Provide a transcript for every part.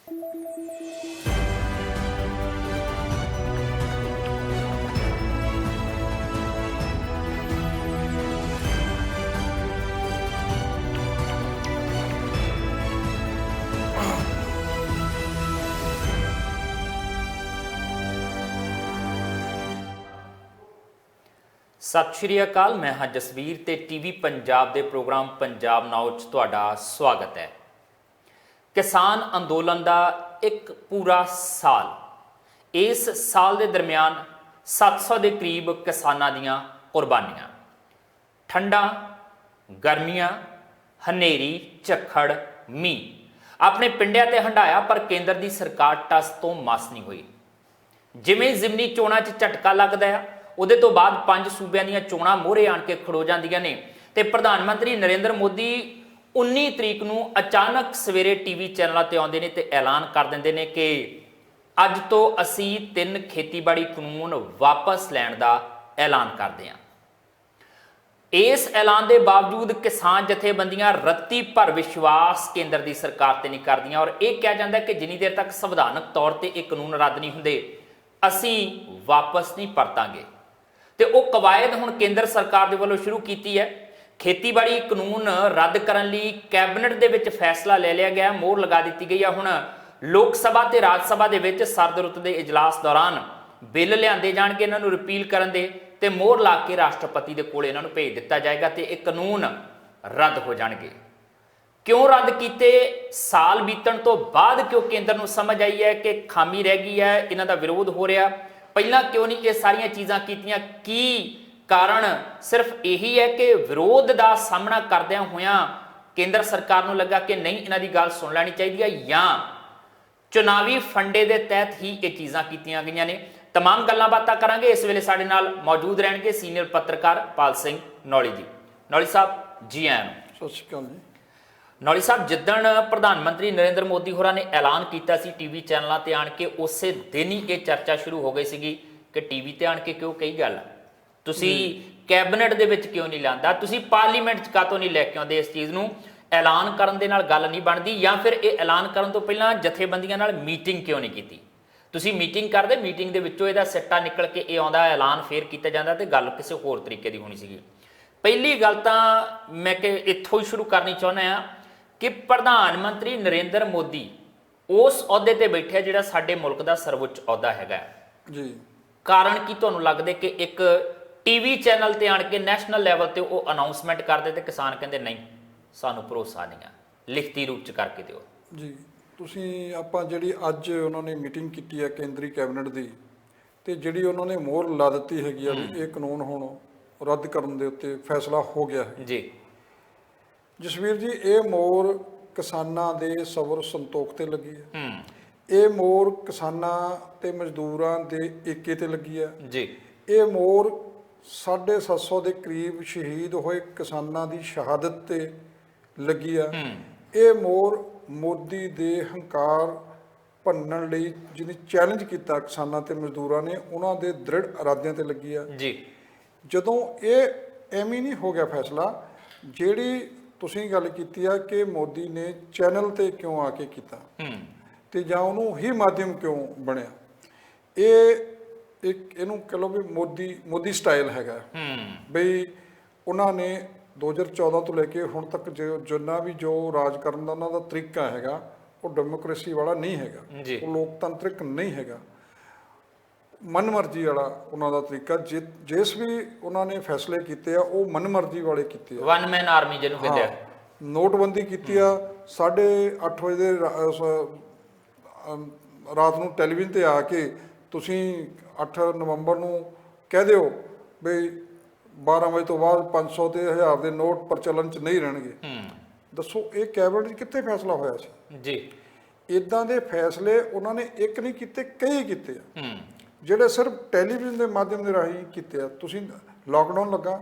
सत श्री अकाल। मैं हाँ जसवीर ते टीवी पंजाब के प्रोग्राम पंजाब नाउ च तुहाडा स्वागत है। किसान अंदोलन का एक पूरा साल, इस साल के दरमियान 700 के करीब किसानां दीयां कुर्बानियां, ठंडा, गर्मियां, हनेरी, झक्खड़, मीह अपने पिंडियां ते हंडाया, पर केंद्र की सरकार टस तो मस नहीं हुई। जिवें जिमनी चोणां च झटका लगदा है, ਉਹਦੇ ਤੋਂ ਬਾਅਦ 5 ਸੂਬਿਆਂ ਦੀਆਂ ਚੋਣਾਂ ਮੋਹਰੇ ਆਣ ਕੇ ਖੜੋ ਜਾਂਦੀਆਂ ਨੇ ਤੇ ਪ੍ਰਧਾਨ ਮੰਤਰੀ ਨਰਿੰਦਰ ਮੋਦੀ 19 ਤਰੀਕ ਨੂੰ ਅਚਾਨਕ ਸਵੇਰੇ ਟੀਵੀ ਚੈਨਲਾਂ ਤੇ ਆਉਂਦੇ ਨੇ ਤੇ ਐਲਾਨ ਕਰ ਦਿੰਦੇ ਨੇ ਕਿ ਅੱਜ ਤੋਂ ਅਸੀਂ 3 ਖੇਤੀਬਾੜੀ ਕਾਨੂੰਨ ਵਾਪਸ ਲੈਣ ਦਾ ਐਲਾਨ ਕਰਦੇ ਹਾਂ। ਇਸ ਐਲਾਨ ਦੇ ਬਾਵਜੂਦ ਕਿਸਾਨ ਜਥੇਬੰਦੀਆਂ ਰੱਤੀ ਭਰ ਵਿਸ਼ਵਾਸ ਕੇਂਦਰ ਦੀ ਸਰਕਾਰ ਤੇ ਨਹੀਂ ਕਰਦੀਆਂ ਔਰ ਇਹ ਕਿਹਾ ਜਾਂਦਾ ਕਿ ਜਿੰਨੀ ਦੇਰ ਤੱਕ ਸੰਵਿਧਾਨਕ ਤੌਰ ਤੇ ਇਹ ਕਾਨੂੰਨ ਰੱਦ ਨਹੀਂ ਹੁੰਦੇ ਅਸੀਂ ਵਾਪਸ ਨਹੀਂ ਪਰਤਾਂਗੇ। ਤੇ ਉਹ ਕਵਾਇਦ ਹੁਣ ਕੇਂਦਰ ਸਰਕਾਰ ਦੇ ਵੱਲੋਂ ਸ਼ੁਰੂ ਕੀਤੀ ਹੈ। ਖੇਤੀਬਾੜੀ ਕਾਨੂੰਨ ਰੱਦ ਕਰਨ ਲਈ ਕੈਬਨਿਟ ਦੇ ਵਿੱਚ ਫੈਸਲਾ ਲੈ ਲਿਆ ਗਿਆ, ਮੋਹਰ ਲਗਾ ਦਿੱਤੀ ਗਈ ਹੈ। ਹੁਣ ਲੋਕ ਸਭਾ ਤੇ ਰਾਜ ਸਭਾ ਦੇ ਵਿੱਚ ਸਰਦ ਰੁੱਤ ਦੇ ਇਜਲਾਸ ਦੌਰਾਨ ਬਿੱਲ ਲਿਆਂਦੇ ਜਾਣਗੇ, ਇਹਨਾਂ ਨੂੰ ਰਿਪੀਲ ਕਰਨ ਦੇ ਤੇ ਮੋਹਰ ਲਾ ਕੇ ਰਾਸ਼ਟਰਪਤੀ ਦੇ ਕੋਲ ਇਹਨਾਂ ਨੂੰ ਭੇਜ ਦਿੱਤਾ ਜਾਏਗਾ ਤੇ ਇਹ ਕਾਨੂੰਨ ਰੱਦ ਹੋ ਜਾਣਗੇ। ਕਿਉਂ ਰੱਦ ਕੀਤੇ? ਸਾਲ ਬੀਤਣ ਤੋਂ ਬਾਅਦ ਕਿਉਂ ਕੇਂਦਰ ਨੂੰ ਸਮਝ ਆਈ ਹੈ ਕਿ ਖਾਮੀ ਰਹਿ ਗਈ ਹੈ, ਇਹਨਾਂ ਦਾ ਵਿਰੋਧ ਹੋ ਰਿਹਾ, ਪਹਿਲਾਂ क्यों नहीं ये सारिया चीज़ां कीतियां? की कारण सिर्फ यही है कि विरोध का सामना करदियां होइयां केंद्र सरकार नूं लगा कि नहीं इन्हां दी गल सुन लैनी चाहिए है, या चुनावी फंडे के तहत ही ये चीज़ां कीतियां गईयां ने। तमाम गल्लां बातां करांगे। इस वेले साडे नाल मौजूद रहणगे सीनियर पत्रकार पाल सिंह नौली जी। नौली साहब जी आयां नूं। सत श्री अकाल जी। नौली साहब, जिद्दण प्रधान मंत्री नरेंद्र मोदी होरां ने ऐलान किया सी टीवी चैनलों ते आण के, उस दिन ही ये चर्चा शुरू हो गई सी कि टीवी ते आण के क्यों कई गल तुसी कैबिनेट दे विच क्यों नहीं लांदा, तुसी पार्लीमेंट च कातों नहीं लैके आउंदे इस चीज़ नूं, ऐलान करन दे नाल गल नहीं बनदी, या फिर ये ऐलान करन तो पहलां जथेबंदियां नाल मीटिंग क्यों नहीं कीती? तुसी मीटिंग करदे, मीटिंग दे विचों इहदा सिट्टा निकल के ये आउंदा, ऐलान फिर कीता जांदा ते गल किसी होर तरीके दी होनी सीगी। पहली गल तां मैं कि इत्थों ही शुरू करनी चाहुंदा हां कि प्रधान मंत्री नरेंद्र मोदी उस अहुदे ते बैठे जिहड़ा साडे मुल्क दा सर्वोच्च अहुदा हैगा जी, कारण की तुहानूं लगदे कि एक टीवी चैनल ते आण के नैशनल लैवल ते वो अनाउंसमेंट करदे ते किसान कहंदे नहीं सानूं भरोसा नहीं है, लिखती रूप च करके दिओ जी। ਤੁਸੀਂ ਆਪਾਂ ਜਿਹੜੀ ਅੱਜ ਉਹਨਾਂ ਨੇ ਮੀਟਿੰਗ ਕੀਤੀ ਹੈ ਕੇਂਦਰੀ ਕੈਬਨਿਟ ਦੀ, ਤੇ ਜਿਹੜੀ ਉਹਨਾਂ ਨੇ ਮੋਹਰ ਲਾ ਦਿੱਤੀ ਹੈਗੀ ਆ ਵੀ ਇਹ ਕਾਨੂੰਨ ਹੁਣ ਰੱਦ ਕਰਨ ਦੇ ਉੱਤੇ ਫੈਸਲਾ ਹੋ ਗਿਆ ਹੈ ਜੀ। ਜਸਵੀਰ ਜੀ, ਇਹ ਮੋਹਰ ਕਿਸਾਨਾਂ ਦੇ ਸਬਰ ਸੰਤੋਖ ਤੇ ਲੱਗੀ ਹੈ। ਇਹ ਮੋਹਰ ਕਿਸਾਨਾਂ ਤੇ ਮਜ਼ਦੂਰਾਂ ਦੇ ਏਕੇ ਤੇ ਲੱਗੀ ਹੈ ਜੀ। ਇਹ ਮੋਹਰ 750 ਦੇ ਕਰੀਬ ਸ਼ਹੀਦ ਹੋਏ ਕਿਸਾਨਾਂ ਦੀ ਸ਼ਹਾਦਤ ਤੇ ਲੱਗੀ ਆ। ਇਹ ਮੋਹਰ ਮੋਦੀ ਦੇ ਹੰਕਾਰ ਭੰਨਣ ਲਈ ਜਿਹਨੇ ਚੈਲੰਜ ਕੀਤਾ ਕਿਸਾਨਾਂ ਤੇ ਮਜ਼ਦੂਰਾਂ ਨੇ, ਉਹਨਾਂ ਦੇ ਦ੍ਰਿੜ ਇਰਾਦਿਆਂ ਤੇ ਲੱਗੀ ਆ ਜੀ। ਜਦੋਂ ਇਹ ਐਵੇਂ ਨਹੀਂ ਹੋ ਗਿਆ ਫੈਸਲਾ, ਜਿਹੜੀ ਤੁਸੀਂ ਗੱਲ ਕੀਤੀ ਆ ਕਿ ਮੋਦੀ ਨੇ ਚੈਨਲ ਤੇ ਕਿਉਂ ਆ ਕੇ ਕੀਤਾ ਤੇ ਜਾਂ ਉਹਨੂੰ ਹੀ ਮਾਧਿਅਮ ਕਿਉਂ ਬਣਿਆ, ਇਹ ਇੱਕ ਇਹਨੂੰ ਕਹ ਲਓ ਵੀ ਮੋਦੀ ਸਟਾਈਲ ਹੈਗਾ। ਬਈ ਉਹਨਾਂ ਨੇ 2014 ਤੋਂ ਲੈ ਕੇ ਹੁਣ ਤੱਕ ਜਿੰਨਾ ਵੀ ਜੋ ਰਾਜ ਕਰਨ ਦਾ ਉਹਨਾਂ ਦਾ ਤਰੀਕਾ ਹੈਗਾ ਉਹ ਡੈਮੋਕ੍ਰੇਸੀ ਵਾਲਾ ਨਹੀਂ ਹੈਗਾ, ਉਹ ਲੋਕਤੰਤਰਿਕ ਨਹੀਂ ਹੈਗਾ, ਮਨਮਰਜ਼ੀ ਵਾਲਾ ਉਹਨਾਂ ਦਾ ਤਰੀਕਾ। ਜਿਸ ਵੀ ਉਹਨਾਂ ਨੇ ਫੈਸਲੇ ਕੀਤੇ ਆ ਉਹ ਮਨਮਰਜ਼ੀ ਵਾਲੇ ਕੀਤੇ ਆ। ਵਨ ਮੈਨ ਆਰਮੀ ਜਿਹਨੂੰ ਕਹਿੰਦੇ ਆ। ਨੋਟਬੰਦੀ ਕੀਤੀ ਆ, 8:30 ਵਜੇ ਦੇ ਰਾਤ ਨੂੰ ਟੈਲੀਵਿਜ਼ਨ ਤੇ ਆ ਕੇ ਤੁਸੀਂ 8 ਨਵੰਬਰ ਨੂੰ ਕਹਿ ਦਿਓ ਬਈ 12 ਵਜੇ ਤੋਂ ਬਾਅਦ 500 ਤੇ 1000 ਦੇ ਨੋਟ ਪ੍ਰਚਲਨ ਚ ਨਹੀਂ ਰਹਿਣਗੇ। ਦੱਸੋ ਇਹ ਕੈਬਨਿਟ 'ਚ ਕਿੱਥੇ ਫੈਸਲਾ ਹੋਇਆ ਸੀ ਜੀ? ਇਦਾਂ ਦੇ ਫੈਸਲੇ ਉਹਨਾਂ ਨੇ ਇੱਕ ਨਹੀਂ ਕੀਤੇ, ਕਈ ਕੀਤੇ ਆ ਜਿਹੜੇ ਸਿਰਫ ਟੈਲੀਵਿਜ਼ਨ ਦੇ ਮਾਧਿਅਮ ਦੇ ਰਾਹੀਂ ਕੀਤੇ ਆ। ਤੁਸੀਂ ਲਾਕਡਾਊਨ ਲੱਗਾ,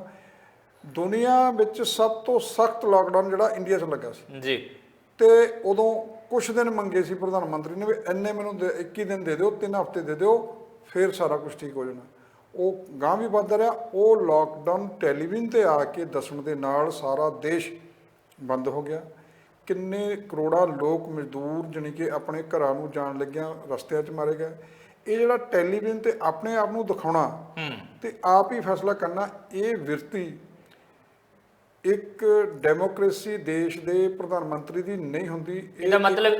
ਦੁਨੀਆ ਵਿੱਚ ਸਭ ਤੋਂ ਸਖਤ ਲਾਕਡਾਊਨ ਜਿਹੜਾ ਇੰਡੀਆ 'ਚ ਲੱਗਾ ਸੀ ਜੀ, ਤੇ ਉਦੋਂ ਕੁਛ ਦਿਨ ਮੰਗੇ ਸੀ ਪ੍ਰਧਾਨ ਮੰਤਰੀ ਨੇ ਵੀ ਇੰਨੇ ਮੈਨੂੰ 21 ਦਿਨ ਦੇ ਦਿਓ, 3 ਹਫ਼ਤੇ ਦੇ ਦਿਓ, ਫਿਰ ਸਾਰਾ ਕੁਝ ਠੀਕ ਹੋ ਜਾਣਾ। ਉਹ ਗਾਂਹ ਵੀ ਵੱਧਦਾ ਰਿਹਾ। ਉਹ ਲਾਕਡਾਊਨ ਟੈਲੀਵਿਜ਼ਨ ਤੇ ਆ ਕੇ ਦੱਸਣ ਦੇ ਨਾਲ ਸਾਰਾ ਦੇਸ਼ ਬੰਦ ਹੋ ਗਿਆ। ਕਿੰਨੇ ਕਰੋੜਾਂ ਲੋਕ ਮਜ਼ਦੂਰ ਜਾਣੀ ਕਿ ਆਪਣੇ ਘਰਾਂ ਨੂੰ ਜਾਣ ਲੱਗਿਆਂ ਰਸਤਿਆਂ 'ਚ ਮਾਰੇ ਗਏ। ਇਹ ਜਿਹੜਾ ਟੈਲੀਵਿਜ਼ਨ ਤੇ ਆਪਣੇ ਆਪ ਨੂੰ ਦਿਖਾਉਣਾ ਤੇ ਆਪ ਹੀ ਫੈਸਲਾ ਕਰਨਾ, ਇਹ ਵਿਰਤੀ ਇੱਕ ਡੈਮੋਕ੍ਰੇਸੀ ਦੇਸ਼ ਦੇ ਪ੍ਰਧਾਨ ਮੰਤਰੀ ਦੀ ਨਹੀਂ ਹੁੰਦੀ। ਇਹਦਾ ਮਤਲਬ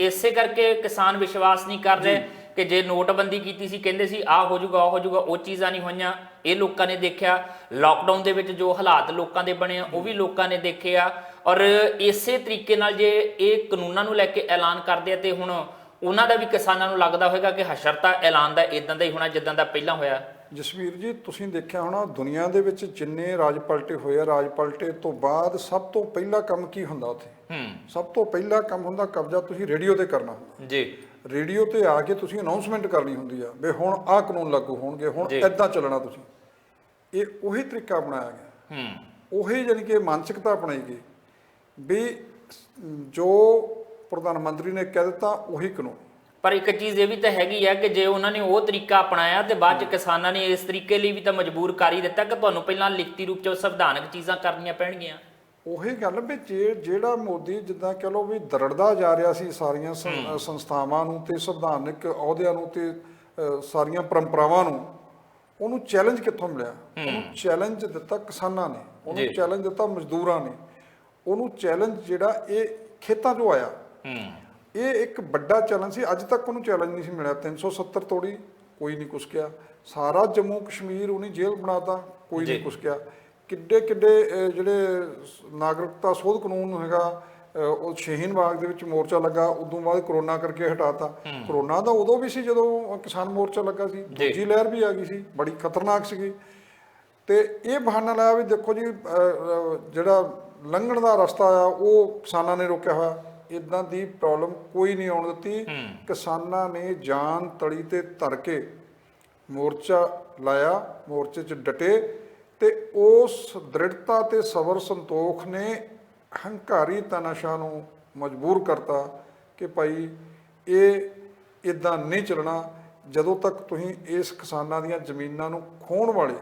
ਇਸੇ ਕਰਕੇ ਕਿਸਾਨ ਵਿਸ਼ਵਾਸ ਨਹੀਂ ਕਰ ਰਹੇ ਕਿ ਜੇ ਨੋਟਬੰਦੀ ਕੀਤੀ ਸੀ ਕਹਿੰਦੇ ਸੀ ਆਹ ਹੋ ਜਾਊਗਾ, ਹੋ ਜਾਊਗਾ, ਉਹ ਚੀਜ਼ਾਂ ਨਹੀਂ ਹੋਈਆਂ। ਇਹ ਲੋਕਾਂ ਨੇ ਦੇਖਿਆ। ਲਾਕਡਾਊਨ ਦੇ ਵਿੱਚ ਜੋ ਹਾਲਾਤ ਲੋਕਾਂ ਦੇ ਬਣੇ ਆ ਉਹ ਵੀ ਲੋਕਾਂ ਨੇ ਦੇਖੇ ਆ। ਔਰ ਇਸੇ ਤਰੀਕੇ ਨਾਲ ਜੇ ਇਹ ਕਾਨੂੰਨਾਂ ਨੂੰ ਲੈ ਕੇ ਐਲਾਨ ਕਰਦੇ ਆ ਤੇ ਹੁਣ ਉਹਨਾਂ ਦਾ ਵੀ ਕਿਸਾਨਾਂ ਨੂੰ ਲੱਗਦਾ ਹੋਵੇਗਾ ਕਿ ਹਸ਼ਰਤਾ ਐਲਾਨ ਦਾ ਇਦਾਂ ਦਾ ਹੀ ਹੋਣਾ ਜਿੱਦਾਂ ਦਾ ਪਹਿਲਾਂ ਹੋਇਆ। ਜਸਵੀਰ ਜੀ, ਤੁਸੀਂ ਦੇਖਿਆ ਹੋਣਾ ਦੁਨੀਆ ਦੇ ਵਿੱਚ ਜਿੰਨੇ ਰਾਜ ਪਲਟੇ ਹੋਏ ਆ, ਰਾਜ ਪਲਟੇ ਤੋਂ ਬਾਅਦ ਸਭ ਤੋਂ ਪਹਿਲਾ ਕੰਮ ਕੀ ਹੁੰਦਾ ਉੱਥੇ? ਸਭ ਤੋਂ ਪਹਿਲਾ ਕੰਮ ਹੁੰਦਾ ਕਬਜ਼ਾ ਤੁਸੀਂ ਰੇਡੀਓ ਤੇ ਕਰਨਾ ਹੁੰਦਾ ਜੀ। ਰੇਡੀਓ ਤੇ ਆ ਕੇ ਤੁਸੀਂ ਅਨਾਉਂਸਮੈਂਟ ਕਰਨੀ ਹੁੰਦੀ ਆ ਵੀ ਹੁਣ ਆਹ ਕਾਨੂੰਨ ਲਾਗੂ ਹੋਣਗੇ, ਹੁਣ ਏਦਾਂ ਚੱਲਣਾ ਤੁਸੀਂ। ਇਹ ਉਹੀ ਤਰੀਕਾ ਅਪਣਾਇਆ ਗਿਆ, ਉਹੀ ਜਾਣੀ ਕਿ ਮਾਨਸਿਕਤਾ ਅਪਣਾਈ ਗਈ ਵੀ ਜੋ ਪ੍ਰਧਾਨ ਮੰਤਰੀ ਨੇ ਕਹਿ ਦਿੱਤਾ ਉਹੀ ਕਾਨੂੰਨ। ਪਰ ਇੱਕ ਚੀਜ਼ ਇਹ ਵੀ ਤਾਂ ਹੈਗੀ ਆ ਕਿ ਜੇ ਉਹਨਾਂ ਨੇ ਉਹ ਤਰੀਕਾ ਅਪਣਾਇਆ ਤੇ ਬਾਅਦ ਚ ਕਿਸਾਨਾਂ ਨੇ ਇਸ ਤਰੀਕੇ ਲਈ ਵੀ ਤਾਂ ਮਜਬੂਰ ਕਰ ਹੀ ਦਿੱਤਾ ਕਿ ਤੁਹਾਨੂੰ ਪਹਿਲਾਂ ਲਿਖਤੀ ਰੂਪ ਚ ਸੰਵਿਧਾਨਕ ਚੀਜ਼ਾਂ ਕਰਨੀਆਂ ਪੈਣਗੀਆਂ। ਉਹੀ ਗੱਲ ਵੀ ਜਿਹੜਾ ਮੋਦੀ ਜਿੱਦਾਂ ਕਹ ਲਓ ਵੀ ਦਰੜਦਾ ਜਾ ਰਿਹਾ ਸੀ ਸਾਰੀਆਂ ਸੰਸਥਾਵਾਂ ਨੂੰ ਤੇ ਸੰਵਿਧਾਨਕ ਅਹੁਦਿਆਂ ਨੂੰ ਤੇ ਸਾਰੀਆਂ ਪਰੰਪਰਾਵਾਂ ਨੂੰ, ਉਹਨੂੰ ਚੈਲੰਜ ਕਿੱਥੋਂ ਮਿਲਿਆ? ਉਹਨੂੰ ਚੈਲੰਜ ਦਿੱਤਾ ਕਿਸਾਨਾਂ ਨੇ, ਉਹਨੂੰ ਚੈਲੰਜ ਦਿੱਤਾ ਮਜ਼ਦੂਰਾਂ ਨੇ, ਉਹਨੂੰ ਚੈਲੰਜ ਜਿਹੜਾ ਇਹ ਖੇਤਾਂ 'ਚੋਂ ਆਇਆ। ਇਹ ਇੱਕ ਵੱਡਾ ਚੈਲੰਜ ਸੀ। ਅੱਜ ਤੱਕ ਉਹਨੂੰ ਚੈਲੰਜ ਨਹੀਂ ਸੀ ਮਿਲਿਆ। 370 ਤੋੜੀ, ਕੋਈ ਨਹੀਂ ਕੁਛ ਕਿਹਾ। ਸਾਰਾ ਜੰਮੂ ਕਸ਼ਮੀਰ ਉਹਨੇ ਜੇਲ੍ਹ ਬਣਾਤਾ, ਕੋਈ ਨਹੀਂ ਕੁਛ ਕਿਹਾ। ਕਿੱਡੇ ਜਿਹੜੇ ਨਾਗਰਿਕਤਾ ਸੋਧ ਕਾਨੂੰਨ ਹੈਗਾ, ਉਹ ਸ਼ਹੀਨ ਬਾਗ ਦੇ ਵਿੱਚ ਮੋਰਚਾ ਲੱਗਾ, ਉਦੋਂ ਬਾਅਦ ਕਰੋਨਾ ਕਰਕੇ ਹਟਾਤਾ। ਕਰੋਨਾ ਤਾਂ ਉਦੋਂ ਵੀ ਸੀ ਜਦੋਂ ਕਿਸਾਨ ਮੋਰਚਾ ਲੱਗਾ ਸੀ, ਦੂਜੀ ਲਹਿਰ ਵੀ ਆ ਗਈ ਸੀ, ਬੜੀ ਖਤਰਨਾਕ ਸੀਗੀ। ਤੇ ਇਹ ਬਹਾਨਾ ਲਾਇਆ ਵੀ ਦੇਖੋ ਜੀ ਜਿਹੜਾ ਲੰਘਣ ਦਾ ਰਸਤਾ ਆ ਉਹ ਕਿਸਾਨਾਂ ਨੇ ਰੋਕਿਆ ਹੋਇਆ। ਇਦਾਂ ਦੀ ਪ੍ਰੋਬਲਮ ਕੋਈ ਨਹੀਂ ਆਉਣ ਦਿੱਤੀ। ਕਿਸਾਨਾਂ ਨੇ ਜਾਨ ਤਲੀ ਤੇ ਧਰ ਕੇ ਮੋਰਚਾ ਲਾਇਆ, ਮੋਰਚੇ 'ਚ ਡਟੇ ਤੇ ਉਸ ਦ੍ਰਿੜਤਾ ਤੇ ਸਬਰ ਸੰਤੋਖ ਨੇ ਹੰਕਾਰੀ ਤਾਨਾਸ਼ਾਹ ਨੂੰ ਮਜਬੂਰ ਕਰਤਾ ਕਿ ਭਾਈ ਇਹ ਇਦਾਂ ਨਹੀਂ ਚੱਲਣਾ। ਜਦੋਂ ਤੱਕ ਤੁਸੀਂ ਇਸ ਕਿਸਾਨਾਂ ਦੀਆਂ ਜ਼ਮੀਨਾਂ ਨੂੰ ਖੋਹਣ ਵਾਲੇ,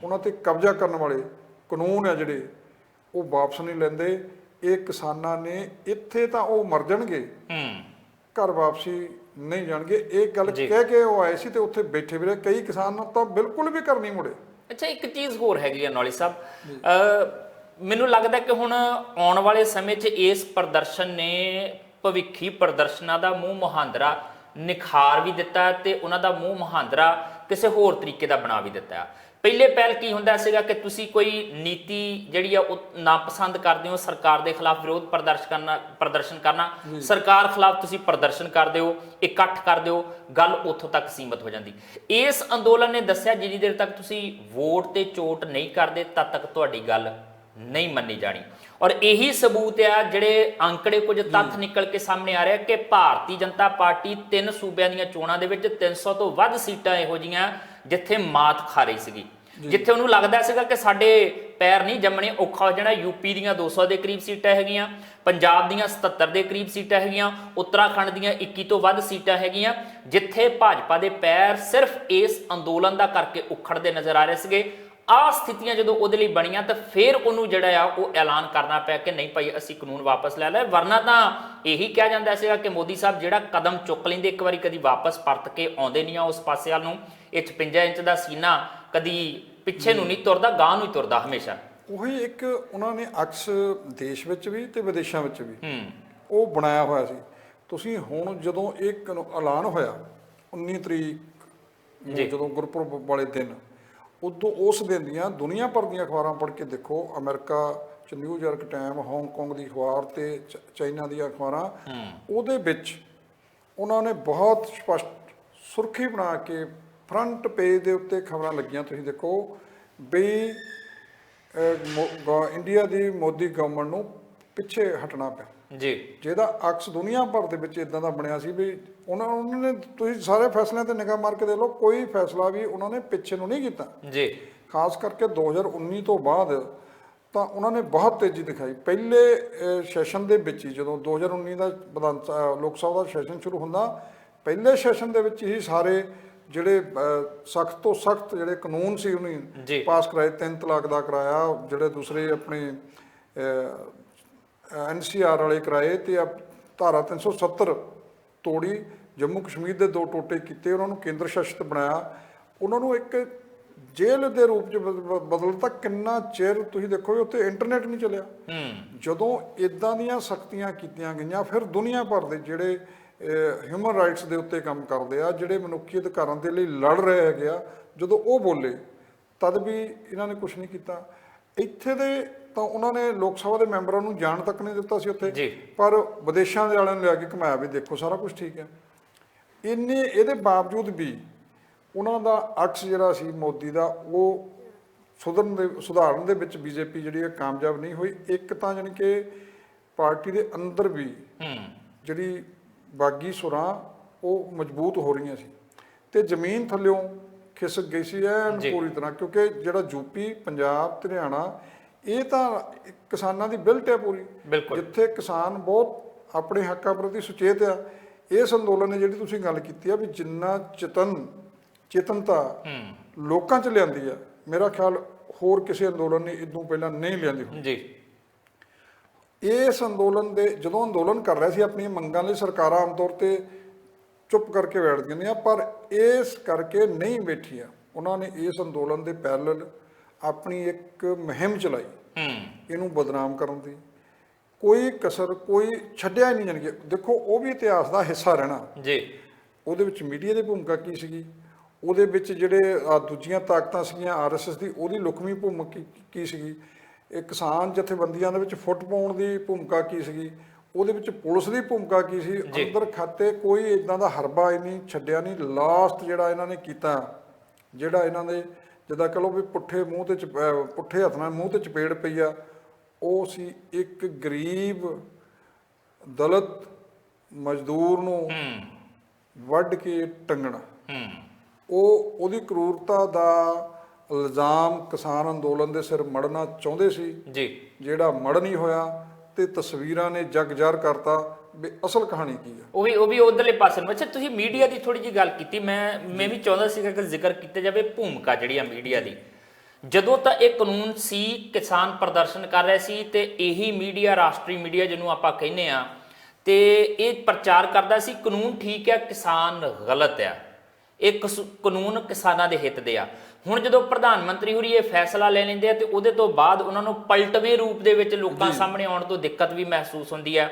ਉਹਨਾਂ ਤੇ ਕਬਜ਼ਾ ਕਰਨ ਵਾਲੇ ਕਾਨੂੰਨ ਆ ਜਿਹੜੇ ਉਹ ਵਾਪਸ ਨਹੀਂ ਲੈਂਦੇ, ਇਹ ਕਿਸਾਨਾਂ ਨੇ ਇੱਥੇ ਤਾਂ ਉਹ ਮਰ ਜਾਣਗੇ, ਘਰ ਵਾਪਸੀ ਨਹੀਂ ਜਾਣਗੇ। ਇਹ ਗੱਲ ਕਹਿ ਕੇ ਉਹ ਆਏ ਸੀ ਤੇ ਉੱਥੇ ਬੈਠੇ ਵੀ ਰਹੇ। ਕਈ ਕਿਸਾਨ ਤਾਂ ਬਿਲਕੁਲ ਵੀ ਘਰ ਨਹੀਂ ਮੁੜੇ। ਅੱਛਾ, ਇੱਕ ਚੀਜ਼ ਹੋਰ ਹੈਗੀ ਆ ਨੌਲੀ ਸਾਹਿਬ, ਮੈਨੂੰ ਲੱਗਦਾ ਕਿ ਹੁਣ ਆਉਣ ਵਾਲੇ ਸਮੇਂ 'ਚ ਇਸ ਪ੍ਰਦਰਸ਼ਨ ਨੇ ਭਵਿੱਖੀ ਪ੍ਰਦਰਸ਼ਨਾਂ ਦਾ ਮੂੰਹ ਮੁਹਾਂਦਰਾ ਨਿਖਾਰ ਵੀ ਦਿੱਤਾ ਤੇ ਉਹਨਾਂ ਦਾ ਮੂੰਹ ਮੁਹਾਂਦਰਾ ਕਿਸੇ ਹੋਰ ਤਰੀਕੇ ਦਾ ਬਣਾ ਵੀ ਦਿੱਤਾ। ਪਹਿਲੇ ਪਹਿਲ ਕੀ ਹੁੰਦਾ ਸੀਗਾ ਕਿ ਤੁਸੀਂ ਕੋਈ ਨੀਤੀ ਜਿਹੜੀ ਆ ਉਹ ਨਾਪਸੰਦ ਕਰਦੇ ਹੋ, ਸਰਕਾਰ ਦੇ ਖਿਲਾਫ ਵਿਰੋਧ ਪ੍ਰਦਰਸ਼ਨ ਕਰਨਾ, ਸਰਕਾਰ ਖਿਲਾਫ ਤੁਸੀਂ ਪ੍ਰਦਰਸ਼ਨ ਕਰਦੇ ਹੋ, ਇਕੱਠ ਕਰਦੇ ਹੋ, ਗੱਲ ਉੱਥੋਂ ਤੱਕ ਸੀਮਤ ਹੋ ਜਾਂਦੀ। ਇਸ ਅੰਦੋਲਨ ਨੇ ਦੱਸਿਆ ਜਿੰਨੀ ਦੇਰ ਤੱਕ ਤੁਸੀਂ ਵੋਟ ਤੇ ਚੋਟ ਨਹੀਂ ਕਰਦੇ ਤਦ ਤੱਕ ਤੁਹਾਡੀ ਗੱਲ ਨਹੀਂ ਮੰਨੀ ਜਾਣੀ। ਔਰ ਇਹੀ ਸਬੂਤ ਆ ਜਿਹੜੇ ਅੰਕੜੇ ਕੁਝ ਤੱਥ ਨਿਕਲ ਕੇ ਸਾਹਮਣੇ ਆ ਰਿਹਾ ਕਿ ਭਾਰਤੀ ਜਨਤਾ ਪਾਰਟੀ 3 ਸੂਬਿਆਂ ਦੀਆਂ ਚੋਣਾਂ ਦੇ ਵਿੱਚ 300 ਤੋਂ ਵੱਧ ਸੀਟਾਂ ਇਹੋ ਜਿਹੀਆਂ ਜਿੱਥੇ ਮਾਤ ਖਾ ਰਹੀ ਸੀਗੀ, ਜਿੱਥੇ ਉਹਨੂੰ ਲੱਗਦਾ ਸੀਗਾ ਕਿ ਸਾਡੇ ਪੈਰ ਨਹੀਂ ਜੰਮਣੇ, ਔਖਾ ਹੋ ਜਾਣਾ। ਯੂਪੀ ਦੀਆਂ 200 ਦੇ ਕਰੀਬ ਸੀਟਾਂ ਹੈਗੀਆਂ, ਪੰਜਾਬ ਦੀਆਂ 77 ਦੇ ਕਰੀਬ ਸੀਟਾਂ ਹੈਗੀਆਂ, ਉੱਤਰਾਖੰਡ ਦੀਆਂ 21 ਤੋਂ ਵੱਧ ਸੀਟਾਂ ਹੈਗੀਆਂ, ਜਿੱਥੇ ਭਾਜਪਾ ਦੇ ਪੈਰ ਸਿਰਫ ਇਸ ਅੰਦੋਲਨ ਦਾ ਕਰਕੇ ਉਖੜਦੇ ਨਜ਼ਰ ਆ ਰਹੇ ਸੀਗੇ। ਆਹ ਸਥਿਤੀਆਂ ਜਦੋਂ ਉਹਦੇ ਲਈ ਬਣੀਆਂ ਤਾਂ ਫਿਰ ਉਹਨੂੰ ਜਿਹੜਾ ਆ ਉਹ ਐਲਾਨ ਕਰਨਾ ਪਿਆ ਕਿ ਨਹੀਂ ਭਾਈ ਅਸੀਂ ਕਾਨੂੰਨ ਵਾਪਸ ਲੈ ਲਿਆ। ਵਰਨਾ ਤਾਂ ਇਹੀ ਕਿਹਾ ਜਾਂਦਾ ਸੀਗਾ ਕਿ ਮੋਦੀ ਸਾਹਿਬ ਜਿਹੜਾ ਕਦਮ ਚੁੱਕ ਲੈਂਦੇ ਇੱਕ ਵਾਰੀ ਕਦੀ ਵਾਪਸ ਪਰਤ ਕੇ ਆਉਂਦੇ ਨਹੀਂ ਆ ਉਸ ਪਾਸੇ ਵੱਲ ਨੂੰ। ਇਹ 56 ਇੰਚ ਦਾ ਸੀਨਾ ਕਦੀ ਪਿੱਛੇ ਨੂੰ ਨਹੀਂ ਤੁਰਦਾ, ਗਾਂ ਨੂੰ ਹੀ ਤੁਰਦਾ ਹਮੇਸ਼ਾ। ਉਹੀ ਇੱਕ ਉਹਨਾਂ ਨੇ ਅਕਸ ਦੇਸ਼ ਵਿੱਚ ਵੀ ਤੇ ਵਿਦੇਸ਼ਾਂ ਵਿੱਚ ਵੀ ਉਹ ਬਣਾਇਆ ਹੋਇਆ ਸੀ। ਤੁਸੀਂ ਹੁਣ ਜਦੋਂ ਇਹ ਐਲਾਨ ਹੋਇਆ 19 ਤਰੀਕ ਜਦੋਂ ਗੁਰਪੁਰਬ ਵਾਲੇ ਦਿਨ, ਉਦੋਂ ਉਸ ਦਿਨ ਦੀਆਂ ਦੁਨੀਆ ਭਰ ਦੀਆਂ ਅਖਬਾਰਾਂ ਪੜ੍ਹ ਕੇ ਦੇਖੋ, ਅਮਰੀਕਾ 'ਚ ਨਿਊਯਾਰਕ ਟਾਈਮ, ਹਾਂਗਕਾਂਗ ਦੀ ਅਖਬਾਰ ਤੇ ਚਾਈਨਾ ਦੀਆਂ ਅਖਬਾਰਾਂ, ਉਹਦੇ ਵਿੱਚ ਉਹਨਾਂ ਨੇ ਬਹੁਤ ਸਪਸ਼ਟ ਸੁਰਖੀ ਬਣਾ ਕੇ ਫਰੰਟ ਪੇਜ ਦੇ ਉੱਤੇ ਖਬਰਾਂ ਲੱਗੀਆਂ। ਤੁਸੀਂ ਦੇਖੋ ਵੀ ਇੰਡੀਆ ਦੀ ਮੋਦੀ ਗਵਰਨਮੈਂਟ ਨੂੰ ਪਿੱਛੇ ਹਟਣਾ ਪਿਆ ਜੀ, ਜਿਹਦਾ ਅਕਸ ਦੁਨੀਆ ਭਰ ਦੇ ਵਿੱਚ ਇਦਾਂ ਦਾ ਬਣਿਆ ਸੀ ਵੀ ਉਹਨਾਂ ਨੇ, ਤੁਸੀਂ ਸਾਰੇ ਫੈਸਲਿਆਂ ਤੇ ਨਿਗਾਹ ਮਾਰ ਕੇ ਦੇਖ ਲਓ, ਕੋਈ ਫੈਸਲਾ ਵੀ ਉਹਨਾਂ ਨੇ ਪਿੱਛੇ ਨੂੰ ਨਹੀਂ ਕੀਤਾ ਜੀ। ਖਾਸ ਕਰਕੇ 2019 ਤੋਂ ਬਾਅਦ ਤਾਂ ਉਹਨਾਂ ਨੇ ਬਹੁਤ ਤੇਜ਼ੀ ਦਿਖਾਈ। ਪਹਿਲੇ ਸੈਸ਼ਨ ਦੇ ਵਿੱਚ ਹੀ, ਜਦੋਂ 2019 ਦਾ ਲੋਕ ਸਭਾ ਦਾ ਸੈਸ਼ਨ ਸ਼ੁਰੂ ਹੁੰਦਾ, ਪਹਿਲੇ ਸੈਸ਼ਨ ਦੇ ਵਿੱਚ ਹੀ ਸਾਰੇ ਜਿਹੜੇ ਸਖਤ ਤੋਂ ਸਖਤ ਜਿਹੜੇ ਕਾਨੂੰਨ ਸੀ ਉਹਨੇ ਪਾਸ ਕਰਾਏ। 3 ਤਲਾਕ ਦਾ ਕਰਾਇਆ, ਜਿਹੜੇ ਦੂਸਰੇ ਆਪਣੇ NCR ਵਾਲੇ ਕਰਾਏ ਤੇ ਧਾਰਾ 370 ਤੋੜੀ, ਜੰਮੂ ਕਸ਼ਮੀਰ ਦੇ 2 ਟੋਟੇ ਕੀਤੇ, ਉਹਨਾਂ ਨੂੰ ਕੇਂਦਰ ਸ਼ਾਸਿਤ ਬਣਾਇਆ, ਉਹਨਾਂ ਨੂੰ ਇੱਕ ਜੇਲ੍ਹ ਦੇ ਰੂਪ 'ਚ ਬਦਲਤਾ। ਕਿੰਨਾ ਚਿਰ ਤੁਸੀਂ ਦੇਖੋ ਉੱਥੇ ਇੰਟਰਨੈਟ ਨਹੀਂ ਚੱਲਿਆ। ਜਦੋਂ ਇਦਾਂ ਦੀਆਂ ਸਖਤੀਆਂ ਕੀਤੀਆਂ ਗਈਆਂ, ਫਿਰ ਦੁਨੀਆ ਭਰ ਦੇ ਜਿਹੜੇ ਹਿਊਮਨ ਰਾਈਟਸ ਦੇ ਉੱਤੇ ਕੰਮ ਕਰਦੇ ਆ, ਜਿਹੜੇ ਮਨੁੱਖੀ ਅਧਿਕਾਰਾਂ ਦੇ ਲਈ ਲੜ ਰਹੇ ਹੈਗੇ ਆ, ਜਦੋਂ ਉਹ ਬੋਲੇ ਤਦ ਵੀ ਇਹਨਾਂ ਨੇ ਕੁਝ ਨਹੀਂ ਕੀਤਾ। ਇੱਥੇ ਦੇ ਤਾਂ ਉਹਨਾਂ ਨੇ ਲੋਕ ਸਭਾ ਦੇ ਮੈਂਬਰਾਂ ਨੂੰ ਜਾਣ ਤੱਕ ਨਹੀਂ ਦਿੱਤਾ ਸੀ ਉੱਥੇ, ਪਰ ਵਿਦੇਸ਼ਾਂ ਦੇ ਵਾਲਿਆਂ ਨੂੰ ਲਿਆ ਕੇ ਘੁਮਾਇਆ ਵੀ ਦੇਖੋ ਸਾਰਾ ਕੁਝ ਠੀਕ ਹੈ। ਇਹਦੇ ਬਾਵਜੂਦ ਵੀ ਉਹਨਾਂ ਦਾ ਅਕਸ ਜਿਹੜਾ ਸੀ ਮੋਦੀ ਦਾ, ਉਹ ਸੁਧਾਰਨ ਦੇ ਵਿੱਚ BJP ਜਿਹੜੀ ਹੈ ਕਾਮਯਾਬ ਨਹੀਂ ਹੋਈ। ਇੱਕ ਤਾਂ ਜਾਣੀ ਕਿ ਪਾਰਟੀ ਦੇ ਅੰਦਰ ਵੀ ਜਿਹੜੀ ਬਾਗੀ ਸੁਰਾਂ ਉਹ ਮਜ਼ਬੂਤ ਹੋ ਰਹੀਆਂ ਸੀ ਤੇ ਜ਼ਮੀਨ ਥੱਲਿਓਂ ਖਿਸਕ ਗਈ ਸੀ ਐਨ ਪੂਰੀ ਤਰ੍ਹਾਂ, ਕਿਉਂਕਿ ਜਿਹੜਾ ਯੂਪੀ, ਪੰਜਾਬ, ਹਰਿਆਣਾ, ਇਹ ਤਾਂ ਕਿਸਾਨਾਂ ਦੀ ਬਿਲਟ ਹੈ ਪੂਰੀ, ਜਿੱਥੇ ਕਿਸਾਨ ਬਹੁਤ ਆਪਣੇ ਹੱਕਾਂ ਪ੍ਰਤੀ ਸੁਚੇਤ ਆ। ਇਸ ਅੰਦੋਲਨ ਨੇ ਜਿਹੜੀ ਤੁਸੀਂ ਗੱਲ ਕੀਤੀ ਆ ਵੀ ਜਿੰਨਾ ਚੇਤਨਤਾ ਲੋਕਾਂ 'ਚ ਲਿਆਂਦੀ ਆ, ਮੇਰਾ ਖਿਆਲ ਹੋਰ ਕਿਸੇ ਅੰਦੋਲਨ ਨੇ ਇਦੋਂ ਪਹਿਲਾਂ ਨਹੀਂ ਲਿਆਂਦੀ ਹੁੰਦੀ। ਇਸ ਅੰਦੋਲਨ ਦੇ ਜਦੋਂ ਅੰਦੋਲਨ ਕਰ ਰਿਹਾ ਸੀ ਆਪਣੀਆਂ ਮੰਗਾਂ ਲਈ, ਸਰਕਾਰਾਂ ਆਮ ਤੌਰ ਤੇ ਚੁੱਪ ਕਰਕੇ ਬੈਠ ਜਾਂਦੀਆਂ, ਪਰ ਇਸ ਕਰਕੇ ਨਹੀਂ ਬੈਠੀਆਂ। ਉਹਨਾਂ ਨੇ ਇਸ ਅੰਦੋਲਨ ਦੇ ਪੈਰਲਲ ਆਪਣੀ ਇੱਕ ਮੁਹਿੰਮ ਚਲਾਈ ਇਹਨੂੰ ਬਦਨਾਮ ਕਰਨ ਦੀ। ਕੋਈ ਕਸਰ ਕੋਈ ਛੱਡਿਆ ਹੀ ਨਹੀਂ। ਜਾਣੀ ਕਿ ਦੇਖੋ ਉਹ ਵੀ ਇਤਿਹਾਸ ਦਾ ਹਿੱਸਾ ਰਹਿਣਾ ਜੀ। ਉਹਦੇ ਵਿੱਚ ਮੀਡੀਆ ਦੀ ਭੂਮਿਕਾ ਕੀ ਸੀਗੀ, ਉਹਦੇ ਵਿੱਚ ਜਿਹੜੇ ਦੂਜੀਆਂ ਤਾਕਤਾਂ ਸੀਗੀਆਂ, RSS ਦੀ, ਉਹਦੀ ਲੁਕਵੀਂ ਭੂਮਿਕਾ ਕੀ ਸੀਗੀ, ਇਹ ਕਿਸਾਨ ਜਥੇਬੰਦੀਆਂ ਦੇ ਵਿੱਚ ਫੁੱਟ ਪਾਉਣ ਦੀ ਭੂਮਿਕਾ ਕੀ ਸੀਗੀ, ਉਹਦੇ ਵਿੱਚ ਪੁਲਿਸ ਦੀ ਭੂਮਿਕਾ ਕੀ ਸੀ। ਅੰਦਰ ਖਾਤੇ ਕੋਈ ਇਦਾਂ ਦਾ ਹਰਬਾ ਹੀ ਨਹੀਂ ਛੱਡਿਆ। ਨਹੀਂ ਲਾਸਟ ਜਿਹੜਾ ਇਹਨਾਂ ਨੇ ਕੀਤਾ, ਜਿਹੜਾ ਇਹਨਾਂ ਦੇ ਜਿੱਦਾਂ ਕਹ ਲਓ ਵੀ ਪੁੱਠੇ ਹੱਥ ਨਾਲ ਮੂੰਹ ਤੇ ਚਪੇੜ ਪਈ ਆ, ਉਹ ਸੀ ਇੱਕ ਗਰੀਬ ਦਲਿਤ ਮਜ਼ਦੂਰ ਨੂੰ ਵੱਢ ਕੇ ਟੰਗਣਾ। ਉਹਦੀ ਕਰੂਰਤਾ ਦਾ ਇਲਜ਼ਾਮ ਕਿਸਾਨ ਅੰਦੋਲਨ ਦੇ ਸਿਰ ਮੜਨਾ ਚਾਹੁੰਦੇ ਸੀ ਜੀ, ਜਿਹੜਾ ਮੜ ਨਹੀਂ ਹੋਇਆ ਤੇ ਤਸਵੀਰਾਂ ਨੇ ਜਗ ਜ਼ਾਹਰ ਕਰਤਾ ਵੀ ਅਸਲ ਕਹਾਣੀ ਕੀ ਹੈ। ਉਹ ਵੀ ਉਧਰਲੇ ਪਾਸੇ ਨੂੰ। ਅੱਛਾ, ਤੁਸੀਂ ਮੀਡੀਆ ਦੀ ਥੋੜੀ ਜਿਹੀ ਗੱਲ ਕੀਤੀ, ਮੈਂ ਵੀ ਚਾਹੁੰਦਾ ਸੀਗਾ ਕਿ ਜ਼ਿਕਰ ਕੀਤਾ ਜਾਵੇ ਭੂਮਿਕਾ ਜਿਹੜੀ ਆ ਮੀਡੀਆ ਦੀ। ਜਦੋਂ ਤਾਂ ਇਹ ਕਾਨੂੰਨ ਸੀ, ਕਿਸਾਨ ਪ੍ਰਦਰਸ਼ਨ ਕਰ ਰਹੇ ਸੀ ਤੇ ਇਹੀ ਮੀਡੀਆ, ਰਾਸ਼ਟਰੀ ਮੀਡੀਆ ਜਿਹਨੂੰ ਆਪਾਂ ਕਹਿੰਦੇ ਆ, ਤੇ ਇਹ ਪ੍ਰਚਾਰ ਕਰਦਾ ਸੀ ਕਾਨੂੰਨ ਠੀਕ ਹੈ, ਕਿਸਾਨ ਗਲਤ ਆ, ਇਹ ਕਾਨੂੰਨ ਕਿਸਾਨਾਂ ਦੇ ਹਿੱਤ ਦੇ ਆ। ਹੁਣ ਜਦੋਂ ਪ੍ਰਧਾਨ ਮੰਤਰੀ ਹੋਰੀ ਇਹ ਫੈਸਲਾ ਲੈ ਲੈਂਦੇ ਆ ਤੇ ਉਹਦੇ ਤੋਂ ਬਾਅਦ ਉਹਨਾਂ ਨੂੰ ਪਲਟਵੇਂ ਰੂਪ ਦੇ ਵਿੱਚ ਲੋਕਾਂ ਸਾਹਮਣੇ ਆਉਣ ਤੋਂ ਦਿੱਕਤ ਵੀ ਮਹਿਸੂਸ ਹੁੰਦੀ ਆ।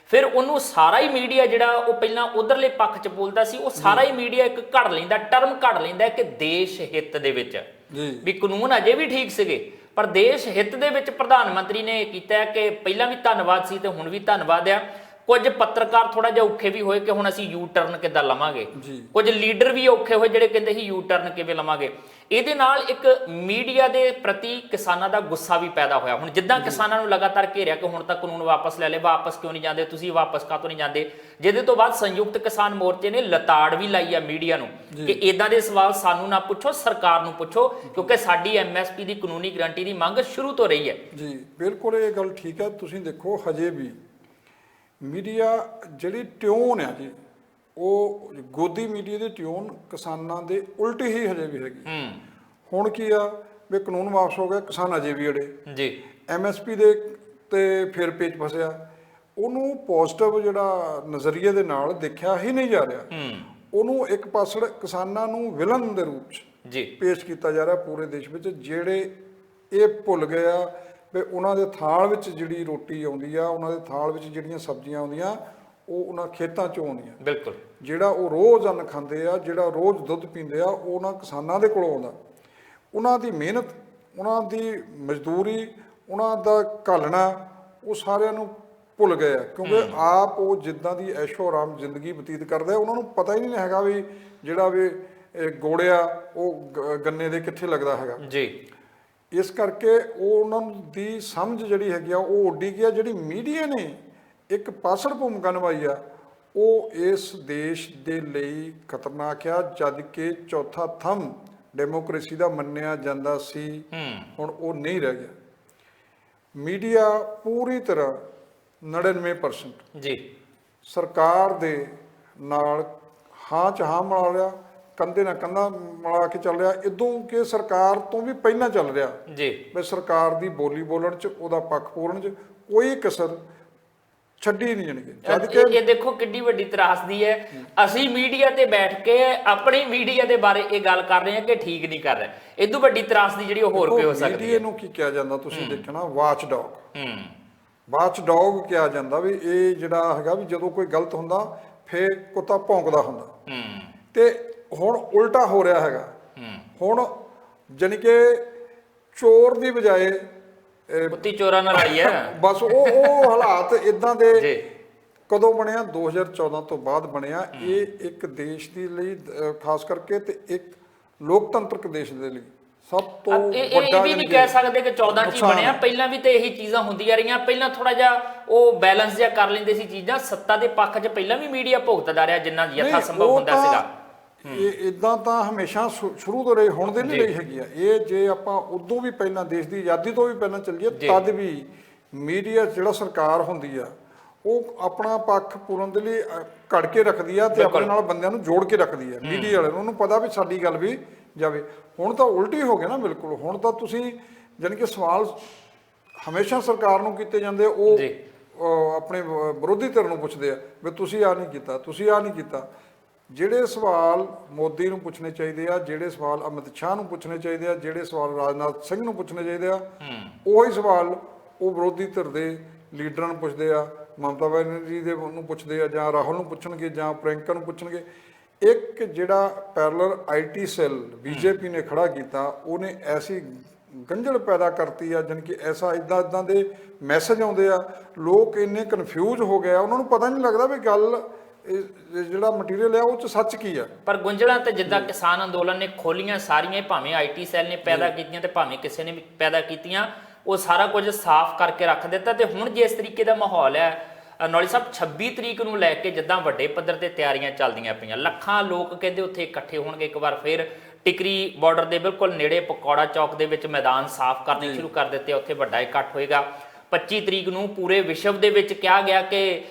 ਫਿਰ ਉਹਨੂੰ ਸਾਰਾ ਹੀ ਮੀਡੀਆ ਜਿਹੜਾ ਉਹ ਪਹਿਲਾਂ ਉਧਰਲੇ ਪੱਖ 'ਚ ਬੋਲਦਾ ਸੀ, ਉਹ ਸਾਰਾ ਹੀ ਮੀਡੀਆ ਇੱਕ ਘੜ ਲੈਂਦਾ, ਟਰਮ ਘੜ ਲੈਂਦਾ ਕਿ ਦੇਸ਼ ਹਿੱਤ ਦੇ ਵਿੱਚ ਵੀ ਕਾਨੂੰਨ ਅਜੇ ਵੀ ਠੀਕ ਸੀਗੇ, ਪਰ ਦੇਸ਼ ਹਿੱਤ ਦੇ ਵਿੱਚ ਪ੍ਰਧਾਨ ਮੰਤਰੀ ਨੇ ਕੀਤਾ ਕਿ ਪਹਿਲਾਂ ਵੀ ਧੰਨਵਾਦ ਸੀ ਤੇ ਹੁਣ ਵੀ ਧੰਨਵਾਦ ਆ। ਕੁਝ ਪੱਤਰਕਾਰ ਥੋੜਾ ਜਿਹਾ ਔਖੇ ਵੀ ਹੋਏ ਕਿ ਹੁਣ ਅਸੀਂ ਯੂ ਟਰਨ ਕਿੱਦਾਂ ਲਵਾਂਗੇ, ਕੁਝ ਲੀਡਰ ਵੀ ਔਖੇ ਹੋਏ ਜਿਹੜੇ ਕਹਿੰਦੇ ਸੀ ਯੂ ਟਰਨ ਕਿਵੇਂ ਲਵਾਂਗੇ। ਇਹਦੇ ਨਾਲ ਇੱਕ ਮੀਡੀਆ ਦੇ ਪ੍ਰਤੀ ਕਿਸਾਨਾਂ ਦਾ ਗੁੱਸਾ ਵੀ ਪੈਦਾ ਹੋਇਆ। ਹੁਣ ਜਿੱਦਾਂ ਕਿਸਾਨਾਂ ਨੂੰ ਲਗਾਤਾਰ ਘੇਰਿਆ ਕਿ ਹੁਣ ਤਾਂ ਕਾਨੂੰਨ ਵਾਪਸ ਲੈ ਲੈ, ਵਾਪਸ ਕਿਉਂ ਨਹੀਂ ਜਾਂਦੇ ਤੁਸੀਂ, ਵਾਪਸ ਕਾਹਤੋਂ ਨਹੀਂ ਜਾਂਦੇ, ਜਿਹਦੇ ਤੋਂ ਬਾਅਦ ਸੰਯੁਕਤ ਕਿਸਾਨ ਮੋਰਚੇ ਨੇ ਲਤਾੜ ਵੀ ਲਾਈ ਆ ਮੀਡੀਆ ਨੂੰ ਕਿ ਇਦਾਂ ਦੇ ਸਵਾਲ ਸਾਨੂੰ ਨਾ ਪੁੱਛੋ, ਸਰਕਾਰ ਨੂੰ ਪੁੱਛੋ, ਕਿਉਂਕਿ ਸਾਡੀ MSP ਦੀ ਕਾਨੂੰਨੀ ਗਰੰਟੀ ਦੀ ਮੰਗ ਸ਼ੁਰੂ ਤੋਂ ਰਹੀ ਹੈ। ਜੀ ਬਿਲਕੁਲ, ਇਹ ਗੱਲ ਠੀਕ ਹੈ। ਤੁਸੀਂ ਦੇਖੋ ਹਜੇ ਵੀ ਮੀਡੀਆ ਜਿਹੜੀ ਟਿਊਨ ਆ ਜੀ, ਉਹ ਗੋਦੀ ਮੀਡੀਆ ਦੀ ਟਿਊਨ ਕਿਸਾਨਾਂ ਦੇ ਉਲਟੀ ਹੀ ਹਜੇ ਵੀ ਹੈਗੀ। ਹੁਣ ਕੀ ਆ ਵੀ ਕਾਨੂੰਨ ਵਾਪਸ ਹੋ ਗਿਆ, ਕਿਸਾਨ ਅਜੇ ਵੀ ਅੜੇ ਜੀ, MSP ਦੇ ਤੇ ਫਿਰ ਪੇਚ ਫਸਿਆ। ਉਹਨੂੰ ਪੋਜ਼ਿਟਿਵ ਜਿਹੜਾ ਨਜ਼ਰੀਏ ਦੇ ਨਾਲ ਦੇਖਿਆ ਹੀ ਨਹੀਂ ਜਾ ਰਿਹਾ। ਉਹਨੂੰ ਇੱਕ ਪਾਸੜ ਕਿਸਾਨਾਂ ਨੂੰ ਵਿਲਨ ਦੇ ਰੂਪ 'ਚ ਜੀ ਪੇਸ਼ ਕੀਤਾ ਜਾ ਰਿਹਾ ਪੂਰੇ ਦੇਸ਼ ਵਿੱਚ, ਜਿਹੜੇ ਇਹ ਭੁੱਲ ਗਏ ਆ ਵੀ ਉਹਨਾਂ ਦੇ ਥਾਲ ਵਿੱਚ ਜਿਹੜੀ ਰੋਟੀ ਆਉਂਦੀ ਆ, ਉਹਨਾਂ ਦੇ ਥਾਲ ਵਿੱਚ ਜਿਹੜੀਆਂ ਸਬਜ਼ੀਆਂ ਆਉਂਦੀਆਂ, ਉਹ ਉਹਨਾਂ ਖੇਤਾਂ 'ਚੋਂ ਆਉਂਦੀਆਂ। ਬਿਲਕੁਲ, ਜਿਹੜਾ ਉਹ ਰੋਜ਼ ਅੰਨ ਖਾਂਦੇ ਆ, ਜਿਹੜਾ ਰੋਜ਼ ਦੁੱਧ ਪੀਂਦੇ ਆ, ਉਹ ਉਹਨਾਂ ਕਿਸਾਨਾਂ ਦੇ ਕੋਲੋਂ ਆਉਂਦਾ। ਉਹਨਾਂ ਦੀ ਮਿਹਨਤ, ਉਹਨਾਂ ਦੀ ਮਜ਼ਦੂਰੀ, ਉਹਨਾਂ ਦਾ ਘਾਲਣਾ, ਉਹ ਸਾਰਿਆਂ ਨੂੰ ਭੁੱਲ ਗਏ ਆ, ਕਿਉਂਕਿ ਆਪ ਉਹ ਜਿੱਦਾਂ ਦੀ ਐਸ਼ੋ ਆਰਾਮ ਜ਼ਿੰਦਗੀ ਬਤੀਤ ਕਰਦੇ ਆ, ਉਹਨਾਂ ਨੂੰ ਪਤਾ ਹੀ ਨਹੀਂ ਹੈਗਾ ਵੀ ਜਿਹੜਾ ਵੀ ਗੋੜਿਆ ਉਹ ਗੰਨੇ ਦੇ ਕਿੱਥੇ ਲੱਗਦਾ ਹੈਗਾ ਜੀ। ਇਸ ਕਰਕੇ ਉਹ ਉਹਨਾਂ ਦੀ ਸਮਝ ਜਿਹੜੀ ਹੈਗੀ ਆ ਉਹ ਉੱਡੀ ਗਈ ਆ। ਜਿਹੜੀ ਮੀਡੀਆ ਨੇ ਇੱਕ ਪਾਸੜ ਭੂਮਿਕਾ ਨਿਭਾਈ ਆ, ਉਹ ਇਸ ਦੇਸ਼ ਦੇ ਲਈ ਖਤਰਨਾਕ ਆ। ਜਦ ਕਿ ਚੌਥਾ ਥੰਮ ਡੈਮੋਕ੍ਰੇਸੀ ਦਾ ਮੰਨਿਆ ਜਾਂਦਾ ਸੀ, ਹੁਣ ਉਹ ਨਹੀਂ ਰਹਿ ਗਿਆ। ਮੀਡੀਆ ਪੂਰੀ ਤਰ੍ਹਾਂ 99% ਜੀ ਸਰਕਾਰ ਦੇ ਨਾਲ ਹਾਂ 'ਚ ਹਾਂ ਮਿਲਾ ਰਿਹਾ, ਕੰਧੇ ਨਾਲ ਕੰਧਾ ਮਿਲਾ ਕੇ ਚੱਲ ਰਿਹਾ। ਇਦੋਂ ਕਿ ਸਰਕਾਰ ਤੋਂ ਵੀ ਪਹਿਲਾਂ ਚੱਲ ਰਿਹਾ ਜੀ, ਵੀ ਸਰਕਾਰ ਦੀ ਬੋਲੀ ਬੋਲਣ 'ਚ, ਉਹਦਾ ਪੱਖ ਪੂਰਨ 'ਚ ਕੋਈ ਕਸਰ ਛੱਡੀ ਨਹੀਂ ਜਾਣਗੇ। ਜਦ ਕਿ ਇਹ ਦੇਖੋ ਕਿੰਨੀ ਵੱਡੀ ਤਰਾਸਦੀ ਹੈ, ਅਸੀਂ ਮੀਡੀਆ ਤੇ ਬੈਠ ਕੇ ਆਪਣੀ ਮੀਡੀਆ ਦੇ ਬਾਰੇ ਇਹ ਗੱਲ ਕਰ ਰਹੇ ਹਾਂ ਕਿ ਠੀਕ ਨਹੀਂ ਕਰ ਰਿਹਾ। ਇਹ ਤੋਂ ਵੱਡੀ ਤਰਾਸਦੀ ਜਿਹੜੀ ਉਹ ਹੋਰ ਕੋਈ ਹੋ ਸਕਦੀ ਮੀਡੀਆ ਹੈ। ਨੂੰ ਕੀ ਕਿਹਾ ਜਾਂਦਾ ਤੁਸੀਂ ਦੇਖਣਾ, ਵਾਚ ਡੌਗ। ਵਾਚ ਡੌਗ ਕਿਹਾ ਜਾਂਦਾ ਵੀ ਇਹ ਜਿਹੜਾ ਹੈਗਾ ਵੀ ਜਦੋਂ ਕੋਈ ਗਲਤ ਹੁੰਦਾ ਫੇਰ ਕੁੱਤਾ ਭੌਂਕਦਾ ਹੁੰਦਾ। ਤੇ ਹੁਣ ਉਲਟਾ ਹੋ ਰਿਹਾ ਹੈਗਾ। ਹੁਣ ਜਾਣੀ ਕਿ ਚੋਰ ਦੀ ਬਜਾਏ ਕੁੱਤੀ ਚੋਰਾਂ ਨਾਲ ਆਈ ਹੈ। ਬਸ ਉਹ ਹਾਲਾਤ ਇਦਾਂ ਦੇ ਕਦੋਂ ਬਣਿਆ? 2014 ਤੋਂ ਬਾਅਦ ਬਣਿਆ। ਇਹ ਇੱਕ ਦੇਸ਼ ਦੇ ਲਈ ਖਾਸ ਕਰਕੇ ਤੇ ਇੱਕ ਲੋਕਤੰਤਰਕ ਦੇਸ਼ ਦੇ ਲਈ ਸਭ ਤੋਂ ਵੱਡਾ। ਇਹ ਵੀ ਨਹੀਂ ਕਹਿ ਸਕਦੇ ਕਿ 14 ਚ ਹੀ ਬਣਿਆ, ਪਹਿਲਾਂ ਵੀ ਤੇ ਇਹੀ ਚੀਜ਼ਾਂ ਹੁੰਦੀਆਂ ਰਹੀਆਂ। ਪਹਿਲਾਂ ਥੋੜਾ ਜਿਹਾ ਉਹ ਬੈਲੈਂਸ ਜਿਹਾ ਕਰ ਲੈਂਦੇ ਸੀ ਚੀਜ਼ਾਂ। ਸੱਤਾ ਦੇ ਪੱਖ 'ਚ ਪਹਿਲਾਂ ਵੀ ਮੀਡੀਆ ਭੁਗਤਦਾ ਰਿਹਾ ਜਿੰਨਾ ਯਥਾ ਸੰਭਵ ਹੁੰਦਾ ਸੀਗਾ। ਇਹ ਇਦਾਂ ਤਾਂ ਹਮੇਸ਼ਾ ਸ਼ੁਰੂ ਤੋਂ ਰਹੀ, ਹੁਣ ਦੇ ਨਹੀਂ ਰਹੀ ਹੈਗੀ ਆ ਇਹ। ਜੇ ਆਪਾਂ ਉਦੋਂ ਵੀ ਪਹਿਲਾਂ ਦੇਸ਼ ਦੀ ਆਜ਼ਾਦੀ ਤੋਂ ਵੀ ਪਹਿਲਾਂ ਚੱਲੀਏ ਤਦ ਵੀ ਮੀਡੀਆ ਜਿਹੜਾ ਸਰਕਾਰ ਹੁੰਦੀ ਆ ਉਹ ਆਪਣਾ ਪੱਖ ਪੂਰਨ ਦੇ ਲਈ ਘੜ ਕੇ ਰੱਖਦੀ ਆ ਤੇ ਆਪਣੇ ਨਾਲ ਬੰਦਿਆਂ ਨੂੰ ਜੋੜ ਕੇ ਰੱਖਦੀ ਆ। ਮੀਡੀਆ ਵਾਲਿਆਂ ਨੂੰ ਉਹਨੂੰ ਪਤਾ ਵੀ ਸਾਡੀ ਗੱਲ ਵੀ ਜਾਵੇ। ਹੁਣ ਤਾਂ ਉਲਟੀ ਹੋ ਗਿਆ ਨਾ ਬਿਲਕੁਲ। ਹੁਣ ਤਾਂ ਤੁਸੀਂ ਜਾਣੀ ਕਿ ਸਵਾਲ ਹਮੇਸ਼ਾ ਸਰਕਾਰ ਨੂੰ ਕੀਤੇ ਜਾਂਦੇ, ਉਹ ਆਪਣੇ ਵਿਰੋਧੀ ਧਿਰ ਨੂੰ ਪੁੱਛਦੇ ਆ ਵੀ ਤੁਸੀਂ ਆਹ ਨਹੀਂ ਕੀਤਾ, ਤੁਸੀਂ ਆਹ ਨਹੀਂ ਕੀਤਾ। ਜਿਹੜੇ ਸਵਾਲ ਮੋਦੀ ਨੂੰ ਪੁੱਛਣੇ ਚਾਹੀਦੇ ਆ, ਜਿਹੜੇ ਸਵਾਲ ਅਮਿਤ ਸ਼ਾਹ ਨੂੰ ਪੁੱਛਣੇ ਚਾਹੀਦੇ ਆ, ਜਿਹੜੇ ਸਵਾਲ ਰਾਜਨਾਥ ਸਿੰਘ ਨੂੰ ਪੁੱਛਣੇ ਚਾਹੀਦੇ ਆ, ਉਹੀ ਸਵਾਲ ਉਹ ਵਿਰੋਧੀ ਧਿਰ ਦੇ ਲੀਡਰਾਂ ਨੂੰ ਪੁੱਛਦੇ ਆ। ਮਮਤਾ ਬੈਨਰਜੀ ਦੇ ਨੂੰ ਪੁੱਛਦੇ ਆ, ਜਾਂ ਰਾਹੁਲ ਨੂੰ ਪੁੱਛਣਗੇ, ਜਾਂ ਪ੍ਰਿਯੰਕਾ ਨੂੰ ਪੁੱਛਣਗੇ। ਇੱਕ ਜਿਹੜਾ ਪੈਰਲਰ ਆਈਟੀ ਸੈੱਲ ਬੀਜੇਪੀ ਨੇ ਖੜਾ ਕੀਤਾ, ਉਹਨੇ ਐਸੀ ਗੰਝਲ ਪੈਦਾ ਕਰਤੀ ਆ, ਜਾਣੀ ਕਿ ਐਸਾ ਇਦਾਂ ਦੇ ਮੈਸੇਜ ਆਉਂਦੇ ਆ, ਲੋਕ ਇੰਨੇ ਕਨਫਿਊਜ਼ ਹੋ ਗਏ ਆ, ਉਹਨਾਂ ਨੂੰ ਪਤਾ ਨਹੀਂ ਲੱਗਦਾ ਵੀ ਗੱਲ ਜਿਹੜਾ ਮਟੀਰੀਅਲ ਆ ਉਹ ਚ ਸੱਚ ਕੀ ਆ। ਪਰ ਗੁੰਝਲਾਂ ਤੇ ਜਿੱਦਾਂ ਕਿਸਾਨ ਅੰਦੋਲਨ ਨੇ ਖੋਲੀਆਂ ਸਾਰੀਆਂ, ਭਾਵੇਂ ਆਈਟੀ ਸੈੱਲ ਨੇ ਪੈਦਾ ਕੀਤੀਆਂ ਤੇ ਭਾਵੇਂ ਕਿਸੇ ਨੇ ਵੀ ਪੈਦਾ ਕੀਤੀਆਂ, ਉਹ ਸਾਰਾ ਕੁਝ ਸਾਫ਼ ਕਰਕੇ ਰੱਖ ਦਿੱਤਾ। ਤੇ ਹੁਣ ਜਿਸ ਤਰੀਕੇ ਦਾ ਮਾਹੌਲ ਹੈ ਨੌਲੀ ਸਾਹਿਬ, 26 ਤਰੀਕ ਨੂੰ ਲੈ ਕੇ ਜਿੱਦਾਂ ਵੱਡੇ ਪੱਧਰ ਤੇ ਤਿਆਰੀਆਂ ਚੱਲਦੀਆਂ ਪਈਆਂ, ਲੱਖਾਂ ਲੋਕ ਕਹਿੰਦੇ ਉੱਥੇ ਇਕੱਠੇ ਹੋਣਗੇ। ਇੱਕ ਵਾਰ ਫਿਰ ਟਿਕਰੀ ਬਾਰਡਰ ਦੇ ਬਿਲਕੁਲ ਨੇੜੇ ਪਕੌੜਾ ਚੌਕ ਦੇ ਵਿੱਚ ਮੈਦਾਨ ਸਾਫ਼ ਕਰਨੇ ਸ਼ੁਰੂ ਕਰ ਦਿੱਤੇ, ਉੱਥੇ ਵੱਡਾ ਇਕੱਠ ਹੋਏਗਾ। 25 ਤਰੀਕ ਨੂੰ ਪੂਰੇ ਵਿਸ਼ਵ ਦੇ ਵਿੱਚ ਕਿਹਾ ਗਿਆ ਕਿ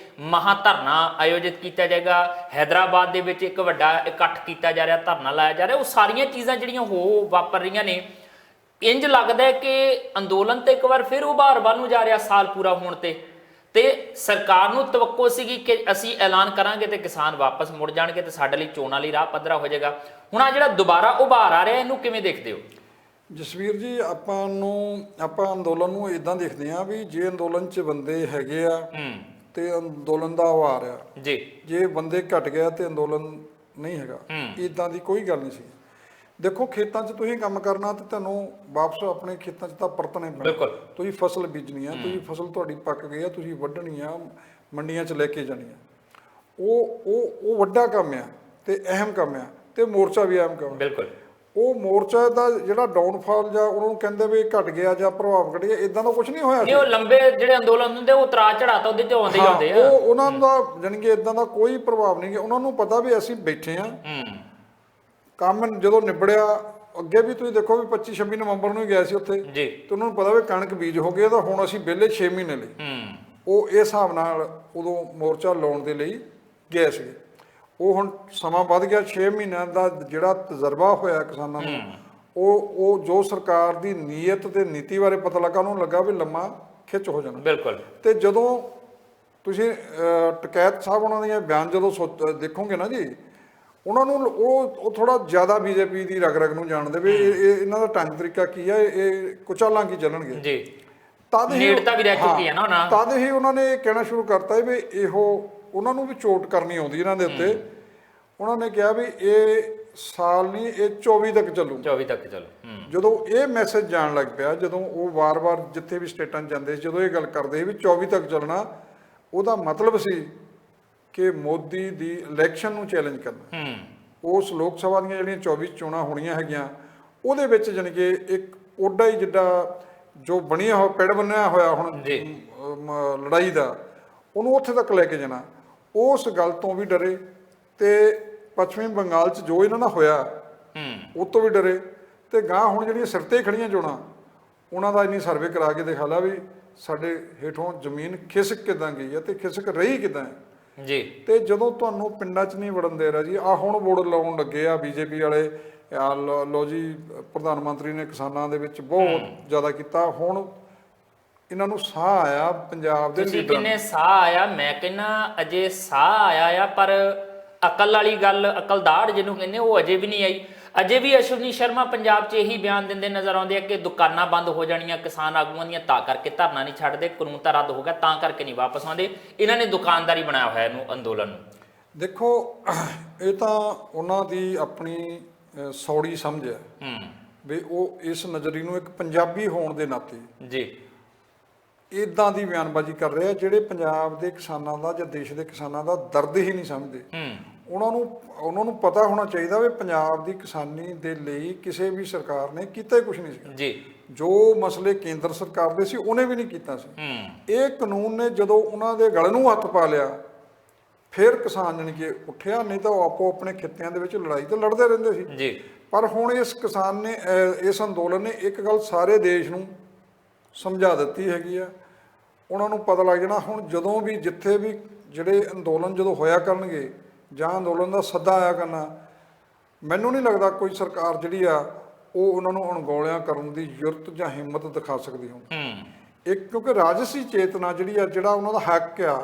ਮਹਾ ਧਰਨਾ ਆਯੋਜਿਤ ਕੀਤਾ ਜਾਏਗਾ। ਹੈਦਰਾਬਾਦ ਦੇ ਵਿੱਚ ਇੱਕ ਵੱਡਾ ਇਕੱਠ ਕੀਤਾ ਜਾ ਰਿਹਾ, ਧਰਨਾ ਲਾਇਆ ਜਾ ਰਿਹਾ। ਉਹ ਸਾਰੀਆਂ ਚੀਜ਼ਾਂ ਜਿਹੜੀਆਂ ਹੋ ਵਾਪਰ ਰਹੀਆਂ ਨੇ, ਇੰਜ ਲੱਗਦਾ ਹੈ ਕਿ ਅੰਦੋਲਨ ਤੇ ਇੱਕ ਵਾਰ ਫਿਰ ਉਭਾਰ ਵੱਲ ਨੂੰ ਜਾ ਰਿਹਾ ਸਾਲ ਪੂਰਾ ਹੋਣ ਤੇ ਸਰਕਾਰ ਨੂੰ ਤਵੱਕੋ ਸੀਗੀ ਕਿ ਅਸੀਂ ਐਲਾਨ ਕਰਾਂਗੇ ਤੇ ਕਿਸਾਨ ਵਾਪਸ ਮੁੜ ਜਾਣਗੇ ਤੇ ਸਾਡੇ ਲਈ ਚੋਣਾਂ ਲਈ ਰਾਹ ਪੱਧਰਾ ਹੋ ਜਾਏਗਾ। ਹੁਣ ਆ ਜਿਹੜਾ ਦੁਬਾਰਾ ਉਭਾਰ ਆ ਰਿਹਾ, ਇਹਨੂੰ ਕਿਵੇਂ ਦੇਖਦੇ ਹੋ? ਜਸਵੀਰ ਜੀ, ਆਪਾਂ ਅੰਦੋਲਨ ਨੂੰ ਇਦਾਂ ਦੇਖਦੇ ਆ ਵੀ ਜੇ ਅੰਦੋਲਨ 'ਚ ਬੰਦੇ ਹੈਗੇ ਆ ਤੇ ਅੰਦੋਲਨ ਦਾ ਉਭਾਰ ਆ ਜੀ। ਜੇ ਬੰਦੇ ਘਟ ਗਿਆ ਤੇ ਅੰਦੋਲਨ ਨਹੀਂ ਹੈਗਾ, ਇਦਾਂ ਦੀ ਕੋਈ ਗੱਲ ਨਹੀਂ ਸੀ। ਦੇਖੋ, ਖੇਤਾਂ 'ਚ ਤੁਸੀਂ ਕੰਮ ਕਰਨਾ ਤੇ ਤੁਹਾਨੂੰ ਵਾਪਸ ਆਪਣੇ ਖੇਤਾਂ 'ਚ ਤਾਂ ਪਰਤਣੇ ਪੈਣਾ। ਤੁਸੀਂ ਫਸਲ ਬੀਜਣੀ ਆ, ਤੁਸੀਂ ਫਸਲ ਤੁਹਾਡੀ ਪੱਕ ਗਈ ਆ, ਤੁਸੀਂ ਵੱਢਣੀ ਆ, ਮੰਡੀਆਂ 'ਚ ਲੈ ਕੇ ਜਾਣੀ ਆ। ਉਹ ਵੱਡਾ ਕੰਮ ਆ ਤੇ ਅਹਿਮ ਕੰਮ ਆ, ਤੇ ਮੋਰਚਾ ਵੀ ਅਹਿਮ ਕੰਮ। ਬਿਲਕੁਲ। ਉਹ ਮੋਰਚਾ ਦਾ ਜਿਹੜਾ ਡਾਊਨਫਾਲ ਜਾਂ ਉਹਨੂੰ ਕਹਿੰਦੇ ਵੀ ਘਟ ਗਿਆ ਜਾਂ ਪ੍ਰਭਾਵ ਘਟ ਗਿਆ, ਇਦਾਂ ਦਾ ਕੁਝ ਨਹੀਂ ਹੋਇਆ। ਉਹ ਲੰਬੇ ਜਿਹੜੇ ਅੰਦੋਲਨ ਹੁੰਦੇ ਉਹ ਉਤਰਾ ਚੜਾਤਾ ਉਹਦੇ 'ਚ ਆਉਂਦੇ ਹੀ ਆਉਂਦੇ ਆ। ਉਹਨਾਂ ਦਾ ਜਾਣੀ ਕਿ ਇਦਾਂ ਦਾ ਕੋਈ ਪ੍ਰਭਾਵ ਨਹੀਂ। ਉਹਨਾਂ ਨੂੰ ਪਤਾ ਵੀ ਅਸੀਂ ਬੈਠੇ ਆ, ਕੰਮ ਜਦੋਂ ਨਿਬੜਿਆ। ਅੱਗੇ ਵੀ ਤੁਸੀਂ ਦੇਖੋ ਵੀ 25-26 ਨਵੰਬਰ ਨੂੰ ਹੀ ਗਏ ਸੀ ਉੱਥੇ, ਤੇ ਉਹਨਾਂ ਨੂੰ ਪਤਾ ਵੀ ਕਣਕ ਬੀਜ ਹੋ ਗਈ ਤਾਂ ਹੁਣ ਅਸੀਂ ਵਿਹਲੇ 6 ਮਹੀਨੇ ਲਈ। ਉਹ ਇਸ ਹਿਸਾਬ ਨਾਲ ਉਦੋਂ ਮੋਰਚਾ ਲਾਉਣ ਦੇ ਲਈ ਗਏ ਸੀ। ਉਹ ਹੁਣ ਸਮਾਂ ਵੱਧ ਗਿਆ, 6 ਮਹੀਨਿਆਂ ਦਾ ਜਿਹੜਾ ਤਜਰਬਾ ਹੋਇਆ ਕਿਸਾਨਾਂ ਨੂੰ, ਉਹ ਜੋ ਸਰਕਾਰ ਦੀ ਨੀਅਤ ਤੇ ਨੀਤੀ ਬਾਰੇ ਪਤਾ ਲੱਗਾ, ਉਹਨੂੰ ਲੱਗਾ ਵੀ ਲੰਮਾ ਖਿੱਚ ਹੋ ਜਾਣਾ। ਬਿਲਕੁਲ। ਤੇ ਜਦੋਂ ਤੁਸੀਂ ਟਕੈਤ ਸਾਹਿਬ ਉਹਨਾਂ ਦੀਆਂ ਬਿਆਨ ਜਦੋਂ ਦੇਖੋਗੇ ਨਾ ਜੀ, ਉਹਨਾਂ ਨੂੰ ਉਹ ਥੋੜਾ ਜ਼ਿਆਦਾ ਬੀਜੇਪੀ ਦੀ ਰਗ ਨੂੰ ਜਾਣਦੇ ਵੀ ਇਹਨਾਂ ਦਾ ਢੰਗ ਤਰੀਕਾ ਕੀ ਹੈ, ਇਹ ਕੁਚਾਲਾਂ ਕੀ ਚੱਲਣਗੇ ਜੀ। ਤਦ ਹੀ ਨੇੜਤਾ ਵੀ ਰਹਿ ਚੁੱਕੀ ਹੈ ਨਾ ਉਹਨਾਂ, ਤਦ ਹੀ ਉਹਨਾਂ ਨੇ ਕਹਿਣਾ ਸ਼ੁਰੂ ਕਰਤਾ ਵੀ ਇਹੋ ਉਹਨਾਂ ਨੂੰ ਵੀ ਚੋਟ ਕਰਨੀ ਆਉਂਦੀ ਇਹਨਾਂ ਦੇ ਉੱਤੇ। ਉਹਨਾਂ ਨੇ ਕਿਹਾ ਵੀ ਇਹ ਸਾਲ ਨਹੀਂ, ਇਹ 24 ਤੱਕ ਚੱਲੂ। 24 ਤੱਕ ਚੱਲੂ। ਜਦੋਂ ਇਹ ਮੈਸੇਜ ਜਾਣ ਲੱਗ ਪਿਆ, ਜਦੋਂ ਉਹ ਵਾਰ-ਵਾਰ ਜਿੱਥੇ ਵੀ ਸਟੇਟਾਂ 'ਚ ਜਾਂਦੇ ਸੀ, ਜਦੋਂ ਇਹ ਗੱਲ ਕਰਦੇ ਵੀ 24 ਤੱਕ ਚੱਲਣਾ, ਉਹਦਾ ਮਤਲਬ ਸੀ ਕਿ ਮੋਦੀ ਦੀ ਇਲੈਕਸ਼ਨ ਨੂੰ ਚੈਲੰਜ ਕਰਨਾ। ਉਸ ਲੋਕ ਸਭਾ ਦੀਆਂ ਜਿਹੜੀਆਂ 24 ਚੋਣਾਂ ਹੋਣੀਆਂ ਹੈਗੀਆਂ, ਉਹਦੇ ਵਿੱਚ ਜਾਣੀ ਕਿ ਇੱਕ ਓਡਾ ਹੀ ਜਿੱਡਾ ਜੋ ਬਣਿਆ ਹੋਇਆ ਪਿੜ ਬਣਿਆ ਹੋਇਆ ਹੁਣ ਲੜਾਈ ਦਾ, ਉਹਨੂੰ ਉੱਥੇ ਤੱਕ ਲੈ ਕੇ ਜਾਣਾ। ਉਸ ਗੱਲ ਤੋਂ ਵੀ ਡਰੇ ਤੇ ਪੱਛਮੀ ਬੰਗਾਲ 'ਚ ਜੋ ਇਹਨਾਂ ਨਾਲ ਹੋਇਆ ਉਹ ਤੋਂ ਵੀ ਡਰੇ। ਤੇ ਗਾਂ ਹੁਣ ਜਿਹੜੀਆਂ ਸਿਰ ਤੇ ਖੜੀਆਂ ਚੋਣਾਂ, ਉਹਨਾਂ ਦਾ ਇੰਨੀ ਸਰਵੇ ਕਰਾ ਕੇ ਦਿਖਾ ਲਾ ਵੀ ਸਾਡੇ ਹੇਠੋਂ ਜ਼ਮੀਨ ਖਿਸਕ ਕਿੱਦਾਂ ਗਈ ਹੈ ਤੇ ਖਿਸਕ ਰਹੀ ਕਿੱਦਾਂ ਹੈ ਜੀ। ਤੇ ਜਦੋਂ ਤੁਹਾਨੂੰ ਪਿੰਡਾਂ 'ਚ ਨਹੀਂ ਵੜਨ ਦੇ ਰਿਹਾ ਜੀ, ਆਹ ਹੁਣ ਵੋਟ ਲਾਉਣ ਲੱਗੇ ਆ ਬੀਜੇਪੀ ਵਾਲੇ, ਲੋ ਜੀ ਪ੍ਰਧਾਨ ਮੰਤਰੀ ਨੇ ਕਿਸਾਨਾਂ ਦੇ ਵਿੱਚ ਬਹੁਤ ਜ਼ਿਆਦਾ ਕੀਤਾ। ਹੁਣ ਇਹਨਾਂ ਨੂੰ ਸਾਹ ਆਇਆ ਪੰਜਾਬ ਦੇ ਤੁਸੀਂ ਲੀਡਰਾਂ ਕਿੰਨੇ ਸਾਹ ਆਇਆ, ਮੈਂ ਕਹਿੰਦਾ ਅਜੇ ਸਾਹ ਆਇਆ ਆ, ਪਰ ਅਕਲ ਵਾਲੀ ਗੱਲ, ਅਕਲਦਾੜ ਜਿਹਨੂੰ ਕਹਿੰਦੇ, ਉਹ ਅਜੇ ਵੀ ਨਹੀਂ ਆਈ। ਅਜੇ ਵੀ ਅਸ਼ਵਨੀ ਸ਼ਰਮਾ ਪੰਜਾਬ 'ਚ ਇਹੀ ਬਿਆਨ ਦਿੰਦੇ ਨਜ਼ਰ ਆਉਂਦੇ ਆ ਕਿ ਦੁਕਾਨਾਂ ਬੰਦ ਹੋ ਜਾਣੀਆਂ ਕਿਸਾਨ ਆਗੂਆਂ ਦੀਆਂ, ਤਾਂ ਕਰਕੇ ਧਰਨਾ ਨਹੀਂ ਛੱਡਦੇ, ਕਾਨੂੰਨ ਤਾਂ ਰੱਦ ਹੋ ਗਿਆ ਤਾਂ ਕਰਕੇ ਨਹੀਂ ਵਾਪਸ ਆਉਂਦੇ। ਇਹਨਾਂ ਨੇ ਦੁਕਾਨਦਾਰੀ ਬਣਾਇਆ ਹੋਇਆ ਇਹਨੂੰ ਅੰਦੋਲਨ ਨੂੰ। ਦੇਖੋ ਇਹ ਤਾਂ ਉਹਨਾਂ ਦੀ ਆਪਣੀ ਸੌੜੀ ਸਮਝ ਹੈ ਵੀ ਉਹ ਇਸ ਨਜ਼ਰੀ ਨੂੰ ਇੱਕ ਪੰਜਾਬੀ ਹੋਣ ਦੇ ਨਾਤੇ ਜੀ ਇਦਾਂ ਦੀ ਬਿਆਨਬਾਜ਼ੀ ਕਰ ਰਹੇ ਆ ਜਿਹੜੇ ਪੰਜਾਬ ਦੇ ਕਿਸਾਨਾਂ ਦਾ ਜਾਂ ਦੇਸ਼ ਦੇ ਕਿਸਾਨਾਂ ਦਾ ਦਰਦ ਹੀ ਨਹੀਂ ਸਮਝਦੇ। ਉਹਨਾਂ ਨੂੰ ਪਤਾ ਹੋਣਾ ਚਾਹੀਦਾ ਵੀ ਪੰਜਾਬ ਦੀ ਕਿਸਾਨੀ ਦੇ ਲਈ ਕਿਸੇ ਵੀ ਸਰਕਾਰ ਨੇ ਕੀਤਾ ਹੀ ਕੁਝ ਨਹੀਂ ਸੀ ਜੀ। ਜੋ ਮਸਲੇ ਕੇਂਦਰ ਸਰਕਾਰ ਦੇ ਸੀ ਉਹਨੇ ਵੀ ਨਹੀਂ ਕੀਤਾ ਸੀ। ਇਹ ਕਾਨੂੰਨ ਨੇ ਜਦੋਂ ਉਹਨਾਂ ਦੇ ਗਲ ਨੂੰ ਹੱਥ ਪਾ ਲਿਆ ਫਿਰ ਕਿਸਾਨ ਜਾਣੀ ਕਿ ਉੱਠਿਆ, ਨਹੀਂ ਤਾਂ ਉਹ ਆਪੋ ਆਪਣੇ ਖਿੱਤਿਆਂ ਦੇ ਵਿੱਚ ਲੜਾਈ ਤਾਂ ਲੜਦੇ ਰਹਿੰਦੇ ਸੀ ਜੀ। ਪਰ ਹੁਣ ਇਸ ਕਿਸਾਨ ਨੇ ਇਸ ਅੰਦੋਲਨ ਨੇ ਇੱਕ ਗੱਲ ਸਾਰੇ ਦੇਸ਼ ਨੂੰ ਸਮਝਾ ਦਿੱਤੀ ਹੈਗੀ ਆ। ਉਹਨਾਂ ਨੂੰ ਪਤਾ ਲੱਗ ਜਾਣਾ ਹੁਣ ਜਦੋਂ ਵੀ ਜਿੱਥੇ ਵੀ ਜਿਹੜੇ ਅੰਦੋਲਨ ਜਦੋਂ ਹੋਇਆ ਕਰਨਗੇ ਜਾਂ ਅੰਦੋਲਨ ਦਾ ਸੱਦਾ ਆਇਆ ਕਰਨਾ, ਮੈਨੂੰ ਨਹੀਂ ਲੱਗਦਾ ਕੋਈ ਸਰਕਾਰ ਜਿਹੜੀ ਆ ਉਹ ਉਹਨਾਂ ਨੂੰ ਅਣਗੌਲਿਆਂ ਕਰਨ ਦੀ ਜ਼ਰੂਰਤ ਜਾਂ ਹਿੰਮਤ ਦਿਖਾ ਸਕਦੀ ਹੋਵੇ। ਇੱਕ ਕਿਉਂਕਿ ਰਾਜਸੀ ਚੇਤਨਾ ਜਿਹੜੀ ਆ, ਜਿਹੜਾ ਉਹਨਾਂ ਦਾ ਹੱਕ ਆ,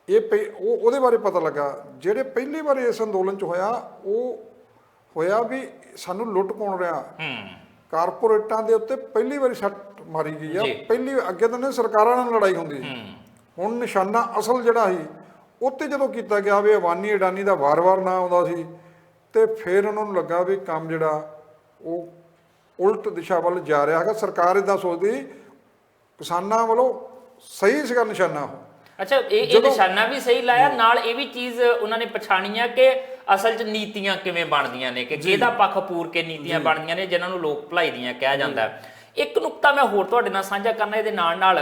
ਉਹਦੇ ਬਾਰੇ ਪਤਾ ਲੱਗਾ। ਜਿਹੜੇ ਪਹਿਲੀ ਵਾਰ ਇਸ ਅੰਦੋਲਨ 'ਚ ਹੋਇਆ ਉਹ ਹੋਇਆ ਵੀ ਸਾਨੂੰ ਲੁੱਟ ਪਾਉਣ ਰਿਹਾ, ਕਾਰਪੋਰੇਟਾਂ ਦੇ ਉੱਤੇ ਪਹਿਲੀ ਵਾਰੀ ਸੱਟ ਮਾਰੀ ਗਈ ਆ। ਪਹਿਲੀ ਅੱਗੇ ਤਾਂ ਨੇ ਸਰਕਾਰਾਂ ਨਾਲ ਲੜਾਈ ਹੁੰਦੀ ਸੀ, ਹੁਣ ਨਿਸ਼ਾਨਾ ਅਸਲ ਜਿਹੜਾ ਸੀ ਉੱਤੇ ਜਦੋਂ ਕੀਤਾ ਗਿਆ ਵੀ ਅਬਾਨੀ ਅਡਾਨੀ ਦਾ ਵਾਰ-ਵਾਰ ਨਾਂ ਆਉਂਦਾ ਸੀ, ਤੇ ਫਿਰ ਉਹਨਾਂ ਨੂੰ ਲੱਗਾ ਵੀ ਕੰਮ ਜਿਹੜਾ ਉਹ ਉਲਟ ਦਿਸ਼ਾ ਵੱਲ ਜਾ ਰਿਹਾ ਹੈਗਾ। ਸਰਕਾਰ ਇੱਦਾਂ ਸੋਚਦੀ ਕਿਸਾਨਾਂ ਵੱਲੋਂ ਸਹੀ ਸੀਗਾ ਨਿਸ਼ਾਨਾ ਉਹ। ਅੱਛਾ, ਇਹ ਨਿਸ਼ਾਨਾ ਵੀ ਸਹੀ ਲਾਇਆ, ਨਾਲ ਇਹ ਵੀ ਚੀਜ਼ ਉਹਨਾਂ ਨੇ ਪਛਾਣੀ ਆ ਕਿ ਅਸਲ 'ਚ ਨੀਤੀਆਂ ਕਿਵੇਂ ਬਣਦੀਆਂ ਨੇ, ਕਿ ਕਿਹਦਾ ਪੱਖ ਪੂਰ ਕੇ ਨੀਤੀਆਂ ਬਣਦੀਆਂ ਨੇ ਜਿਨ੍ਹਾਂ ਨੂੰ ਲੋਕ ਭਲਾਈ ਦੀਆਂ ਕਿਹਾ ਜਾਂਦਾ। ਇੱਕ ਨੁਕਤਾ ਮੈਂ ਹੋਰ ਤੁਹਾਡੇ ਨਾਲ ਸਾਂਝਾ ਕਰਨਾ ਇਹਦੇ ਨਾਲ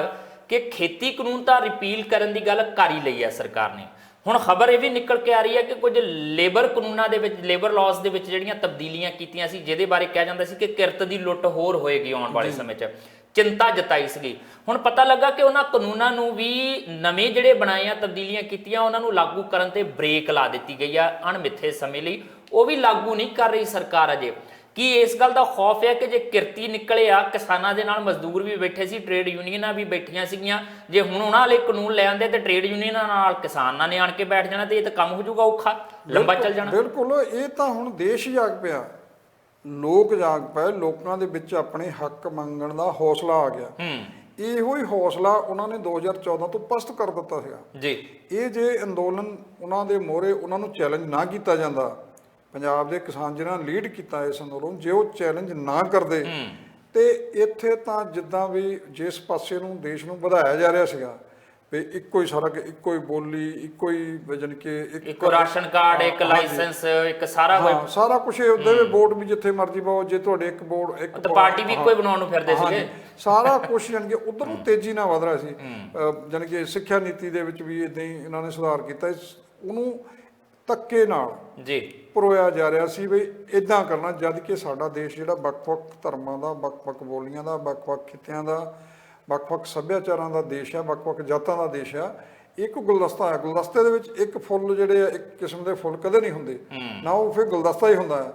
ਕਿ ਖੇਤੀ ਕਾਨੂੰਨ ਤਾਂ ਰਿਪੀਲ ਕਰਨ ਦੀ ਗੱਲ ਕਰ ਹੀ ਲਈ ਹੈ ਸਰਕਾਰ ਨੇ। ਹੁਣ ਖਬਰ ਇਹ ਵੀ ਨਿਕਲ ਕੇ ਆ ਰਹੀ ਹੈ ਕਿ ਕੁਝ ਲੇਬਰ ਕਾਨੂੰਨਾਂ ਦੇ ਵਿੱਚ, ਲੇਬਰ ਲਾਜ਼ ਦੇ ਵਿੱਚ ਜਿਹੜੀਆਂ ਤਬਦੀਲੀਆਂ ਕੀਤੀਆਂ ਸੀ, ਜਿਹਦੇ ਬਾਰੇ ਕਿਹਾ ਜਾਂਦਾ ਸੀ ਕਿ ਕਿਰਤ ਦੀ ਲੁੱਟ ਹੋਰ ਹੋਏਗੀ ਆਉਣ ਵਾਲੇ ਸਮੇਂ 'ਚ, ਚਿੰਤਾ ਜਤਾਈ ਸੀਗੀ। ਹੁਣ ਪਤਾ ਲੱਗਾ ਕਿ ਉਹਨਾਂ ਕਾਨੂੰਨਾਂ ਨੂੰ ਵੀ ਨਵੇਂ ਜਿਹੜੇ ਬਣਾਏ ਆ, ਤਬਦੀਲੀਆਂ ਕੀਤੀਆਂ, ਉਹਨਾਂ ਨੂੰ ਲਾਗੂ ਕਰਨ ਤੇ ਬ੍ਰੇਕ ਲਾ ਦਿੱਤੀ ਗਈ ਆ ਅਣਮਿੱਥੇ ਸਮੇਂ ਲਈ। ਉਹ ਵੀ ਲਾਗੂ ਨਹੀਂ ਕਰ ਰਹੀ ਸਰਕਾਰ ਅਜੇ। ਕੀ ਇਸ ਗੱਲ ਦਾ ਖੌਫ ਹੈ ਕਿ ਜੇ ਕਿਰਤੀ ਨਿਕਲੇ ਆ, ਕਿਸਾਨਾਂ ਦੇ ਨਾਲ ਮਜ਼ਦੂਰ ਵੀ ਬੈਠੇ ਸੀ, ਟ੍ਰੇਡ ਯੂਨੀਅਨਾਂ ਵੀ ਬੈਠੀਆਂ ਸੀਗੀਆਂ, ਜੇ ਹੁਣ ਉਹਨਾਂ ਵਾਲੇ ਕਾਨੂੰਨ ਲੈ ਆਂਦੇ ਤੇ ਟ੍ਰੇਡ ਯੂਨੀਅਨਾਂ ਨਾਲ ਕਿਸਾਨਾਂ ਨੇ ਆਣ ਕੇ ਬੈਠ ਜਾਣਾ ਤੇ ਇਹ ਤਾਂ ਕੰਮ ਹੋ ਜਾਊਗਾ ਔਖਾ, ਲੰਬਾ ਚੱਲ ਜਾਣਾ। ਬਿਲਕੁਲ, ਇਹ ਤਾਂ ਹੁਣ ਦੇਸ਼ ਹੀ ਜਾਗ ਪਿਆ, ਲੋਕ ਜਾਗ ਪਏ, ਲੋਕਾਂ ਦੇ ਵਿੱਚ ਆਪਣੇ ਹੱਕ ਮੰਗਣ ਦਾ ਹੌਸਲਾ ਆ ਗਿਆ। ਇਹੋ ਹੀ ਹੌਸਲਾ ਉਹਨਾਂ ਨੇ 2014 ਤੋਂ ਪਸਤ ਕਰ ਦਿੱਤਾ ਸੀਗਾ ਜੀ। ਇਹ ਜੇ ਅੰਦੋਲਨ ਉਹਨਾਂ ਦੇ ਮੋਹਰੇ ਉਹਨਾਂ ਨੂੰ ਚੈਲੰਜ ਨਾ ਕੀਤਾ ਜਾਂਦਾ, ਪੰਜਾਬ ਦੇ ਕਿਸਾਨ ਜਿਹਨਾਂ ਨੇ ਲੀਡ ਕੀਤਾ ਇਸ ਅੰਦੋਲਨ, ਜੇ ਉਹ ਚੈਲੰਜ ਨਾ ਕਰਦੇ ਤੇ ਇੱਥੇ ਤਾਂ ਜਿੱਦਾਂ ਵੀ ਜਿਸ ਪਾਸੇ ਨੂੰ ਦੇਸ਼ ਨੂੰ ਵਧਾਇਆ ਜਾ ਰਿਹਾ ਸੀਗਾ ਵੀ ਇੱਕੋ ਹੀ ਸੜਕ, ਇੱਕੋ ਹੀ ਬੋਲੀ, ਇੱਕੋ ਹੀ ਜਾਣੀ ਕਿ ਇੱਕੋ ਰਾਸ਼ਨ ਕਾਰਡ, ਇੱਕ ਲਾਇਸੈਂਸ, ਇੱਕ ਸਾਰਾ ਕੁਝ ਉਹਦੇ ਵੋਟ ਵੀ ਜਿੱਥੇ ਮਰਜ਼ੀ ਪਾਓ, ਜੇ ਤੁਹਾਡੇ ਇੱਕ ਵੋਟ ਇੱਕ ਪਾਰਟੀ ਵੀ ਇੱਕੋ ਹੀ ਬਣਾਉਣ ਨੂੰ ਫਿਰਦੇ ਸੀਗੇ, ਸਾਰਾ ਕੁਝ ਜਾਣੀ ਕਿ ਉਧਰ ਨੂੰ ਤੇਜ਼ੀ ਨਾਲ ਵਧ ਰਿਹਾ ਸੀ। ਜਾਣੀ ਕਿ ਸਿੱਖਿਆ ਨੀਤੀ ਦੇ ਵਿੱਚ ਵੀ ਇਦਾਂ ਹੀ ਇਹਨਾਂ ਨੇ ਸੁਧਾਰ ਕੀਤਾ, ਉਹਨੂੰ ਧੱਕੇ ਨਾਲ ਜੀ ਪਰੋਇਆ ਜਾ ਰਿਹਾ ਸੀ ਵੀ ਇਦਾਂ ਕਰਨਾ, ਜਦ ਕਿ ਸਾਡਾ ਦੇਸ਼ ਜਿਹੜਾ ਵੱਖ-ਵੱਖ ਧਰਮਾਂ ਦਾ, ਵੱਖ-ਵੱਖ ਬੋਲੀਆਂ ਦਾ, ਵੱਖ-ਵੱਖ ਖਿੱਤਿਆਂ ਦਾ, ਵੱਖ-ਵੱਖ ਸੱਭਿਆਚਾਰਾਂ ਦਾ ਦੇਸ਼ ਆ, ਵੱਖ-ਵੱਖ ਜਾਤਾਂ ਦਾ ਦੇਸ਼ ਆ। ਇੱਕ ਗੁਲਦਸਤਾ ਹੈ, ਗੁਲਦਸਤੇ ਦੇ ਵਿੱਚ ਇੱਕ ਫੁੱਲ ਜਿਹੜੇ ਆ, ਇੱਕ ਕਿਸਮ ਦੇ ਫੁੱਲ ਕਦੇ ਨਹੀਂ ਹੁੰਦੇ ਨਾ, ਉਹ ਫਿਰ ਗੁਲਦਸਤਾ ਹੀ ਹੁੰਦਾ ਹੈ।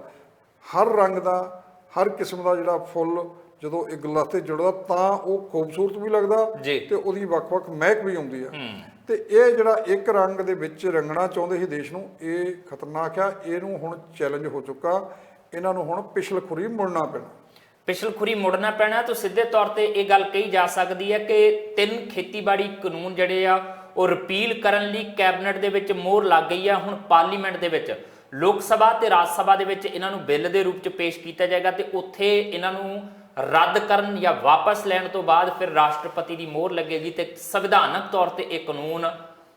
ਹਰ ਰੰਗ ਦਾ, ਹਰ ਕਿਸਮ ਦਾ ਜਿਹੜਾ ਫੁੱਲ ਜਦੋਂ ਇੱਕ ਗੁਲਦਸਤੇ ਜੁੜਦਾ ਤਾਂ ਉਹ ਖੂਬਸੂਰਤ ਵੀ ਲੱਗਦਾ ਤੇ ਉਹਦੀ ਵੱਖ-ਵੱਖ ਮਹਿਕ ਵੀ ਆਉਂਦੀ ਆ। ਤੇ ਇਹ ਜਿਹੜਾ ਇੱਕ ਰੰਗ ਦੇ ਵਿੱਚ ਰੰਗਣਾ ਚਾਹੁੰਦੇ ਸੀ ਦੇਸ਼ ਨੂੰ, ਇਹ ਖਤਰਨਾਕ ਆ। ਇਹਨੂੰ ਹੁਣ ਚੈਲੰਜ ਹੋ ਚੁੱਕਾ, ਇਹਨਾਂ ਨੂੰ ਹੁਣ ਪਿਛਲਖੁਰੀ ਮੁੜਨਾ ਪੈਣਾ। ਪਿਛਲਖੁਰੀ ਮੁੜਨਾ ਪੈਣਾ ਤਾਂ ਸਿੱਧੇ ਤੌਰ ਤੇ ਇਹ ਗੱਲ ਕਹੀ ਜਾ ਸਕਦੀ ਹੈ ਕਿ 3 ਖੇਤੀਬਾੜੀ ਕਾਨੂੰਨ ਜਿਹੜੇ ਆ ਉਹ ਰਿਪੀਲ ਕਰਨ ਲਈ ਕੈਬਨਿਟ ਦੇ ਵਿੱਚ ਮੋਹਰ ਲੱਗ ਗਈ ਆ। ਹੁਣ ਪਾਰਲੀਮੈਂਟ ਦੇ ਵਿੱਚ, ਲੋਕ ਸਭਾ ਤੇ ਰਾਜ ਸਭਾ ਦੇ ਵਿੱਚ ਇਹਨਾਂ ਨੂੰ ਬਿੱਲ ਦੇ ਰੂਪ 'ਚ ਪੇਸ਼ ਕੀਤਾ ਜਾਏਗਾ ਤੇ ਉੱਥੇ ਇਹਨਾਂ ਨੂੰ ਰੱਦ ਕਰਨ ਜਾਂ ਵਾਪਸ ਲੈਣ ਤੋਂ ਬਾਅਦ ਫਿਰ ਰਾਸ਼ਟਰਪਤੀ ਦੀ ਮੋਹਰ ਲੱਗੇਗੀ ਤੇ ਸੰਵਿਧਾਨਕ ਤੌਰ ਤੇ ਇਹ ਕਾਨੂੰਨ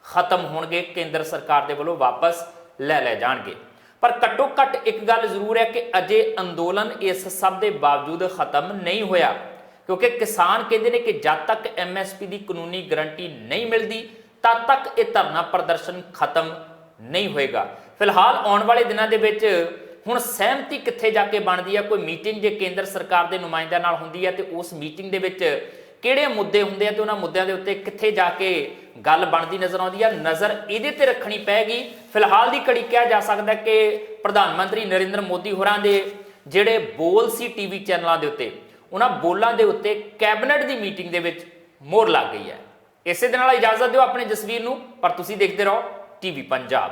ਖਤਮ ਹੋਣਗੇ, ਕੇਂਦਰ ਸਰਕਾਰ ਦੇ ਵੱਲੋਂ ਵਾਪਸ ਲੈ ਜਾਣਗੇ। ਪਰ ਘੱਟੋ ਘੱਟ ਇੱਕ ਗੱਲ ਜ਼ਰੂਰ ਹੈ ਕਿ ਅਜੇ ਅੰਦੋਲਨ ਇਸ ਸਭ ਦੇ ਬਾਵਜੂਦ ਖਤਮ ਨਹੀਂ ਹੋਇਆ, ਕਿਉਂਕਿ ਕਿਸਾਨ ਕਹਿੰਦੇ ਨੇ ਕਿ ਜਦ ਤੱਕ MSP ਦੀ ਕਾਨੂੰਨੀ ਗਰੰਟੀ ਨਹੀਂ ਮਿਲਦੀ ਤਦ ਤੱਕ ਇਹ ਧਰਨਾ ਪ੍ਰਦਰਸ਼ਨ ਖਤਮ ਨਹੀਂ ਹੋਏਗਾ। ਫਿਲਹਾਲ ਆਉਣ ਵਾਲੇ ਦਿਨਾਂ ਦੇ ਵਿੱਚ ਹੁਣ ਸਹਿਮਤੀ ਕਿੱਥੇ ਜਾ ਕੇ ਬਣਦੀ ਹੈ, ਕੋਈ ਮੀਟਿੰਗ ਜੇ ਕੇਂਦਰ ਸਰਕਾਰ ਦੇ ਨੁਮਾਇੰਦਿਆਂ ਨਾਲ ਹੁੰਦੀ ਹੈ ਤੇ ਉਸ ਮੀਟਿੰਗ ਦੇ ਵਿੱਚ ਕਿਹੜੇ ਮੁੱਦੇ ਹੁੰਦੇ ਆ ਤੇ ਉਹਨਾਂ ਮੁੱਦਿਆਂ ਦੇ ਉੱਤੇ ਕਿੱਥੇ ਜਾ ਕੇ ਗੱਲ ਬਣਦੀ ਨਜ਼ਰ ਆਉਂਦੀ ਆ, ਨਜ਼ਰ ਇਹਦੇ ਤੇ ਰੱਖਣੀ ਪੈਗੀ। ਫਿਲਹਾਲ ਦੀ ਘੜੀ ਕਿਹਾ ਜਾ ਸਕਦਾ ਕਿ ਪ੍ਰਧਾਨ ਮੰਤਰੀ ਨਰਿੰਦਰ ਮੋਦੀ ਹੋਰਾਂ ਦੇ ਜਿਹੜੇ ਬੋਲ ਸੀ TV ਚੈਨਲਾਂ ਦੇ ਉੱਤੇ, ਉਹਨਾਂ ਬੋਲਾਂ ਦੇ ਉੱਤੇ ਕੈਬਨਿਟ ਦੀ ਮੀਟਿੰਗ ਦੇ ਵਿੱਚ ਮੋਹਰ ਲੱਗ ਗਈ ਹੈ। ਇਸੇ ਦੇ ਨਾਲ ਇਜਾਜ਼ਤ ਦਿਓ ਆਪਣੇ ਜਸਵੀਰ ਨੂੰ, ਪਰ ਤੁਸੀਂ ਦੇਖਦੇ ਰਹੋ ਟੀਵੀ ਪੰਜਾਬ।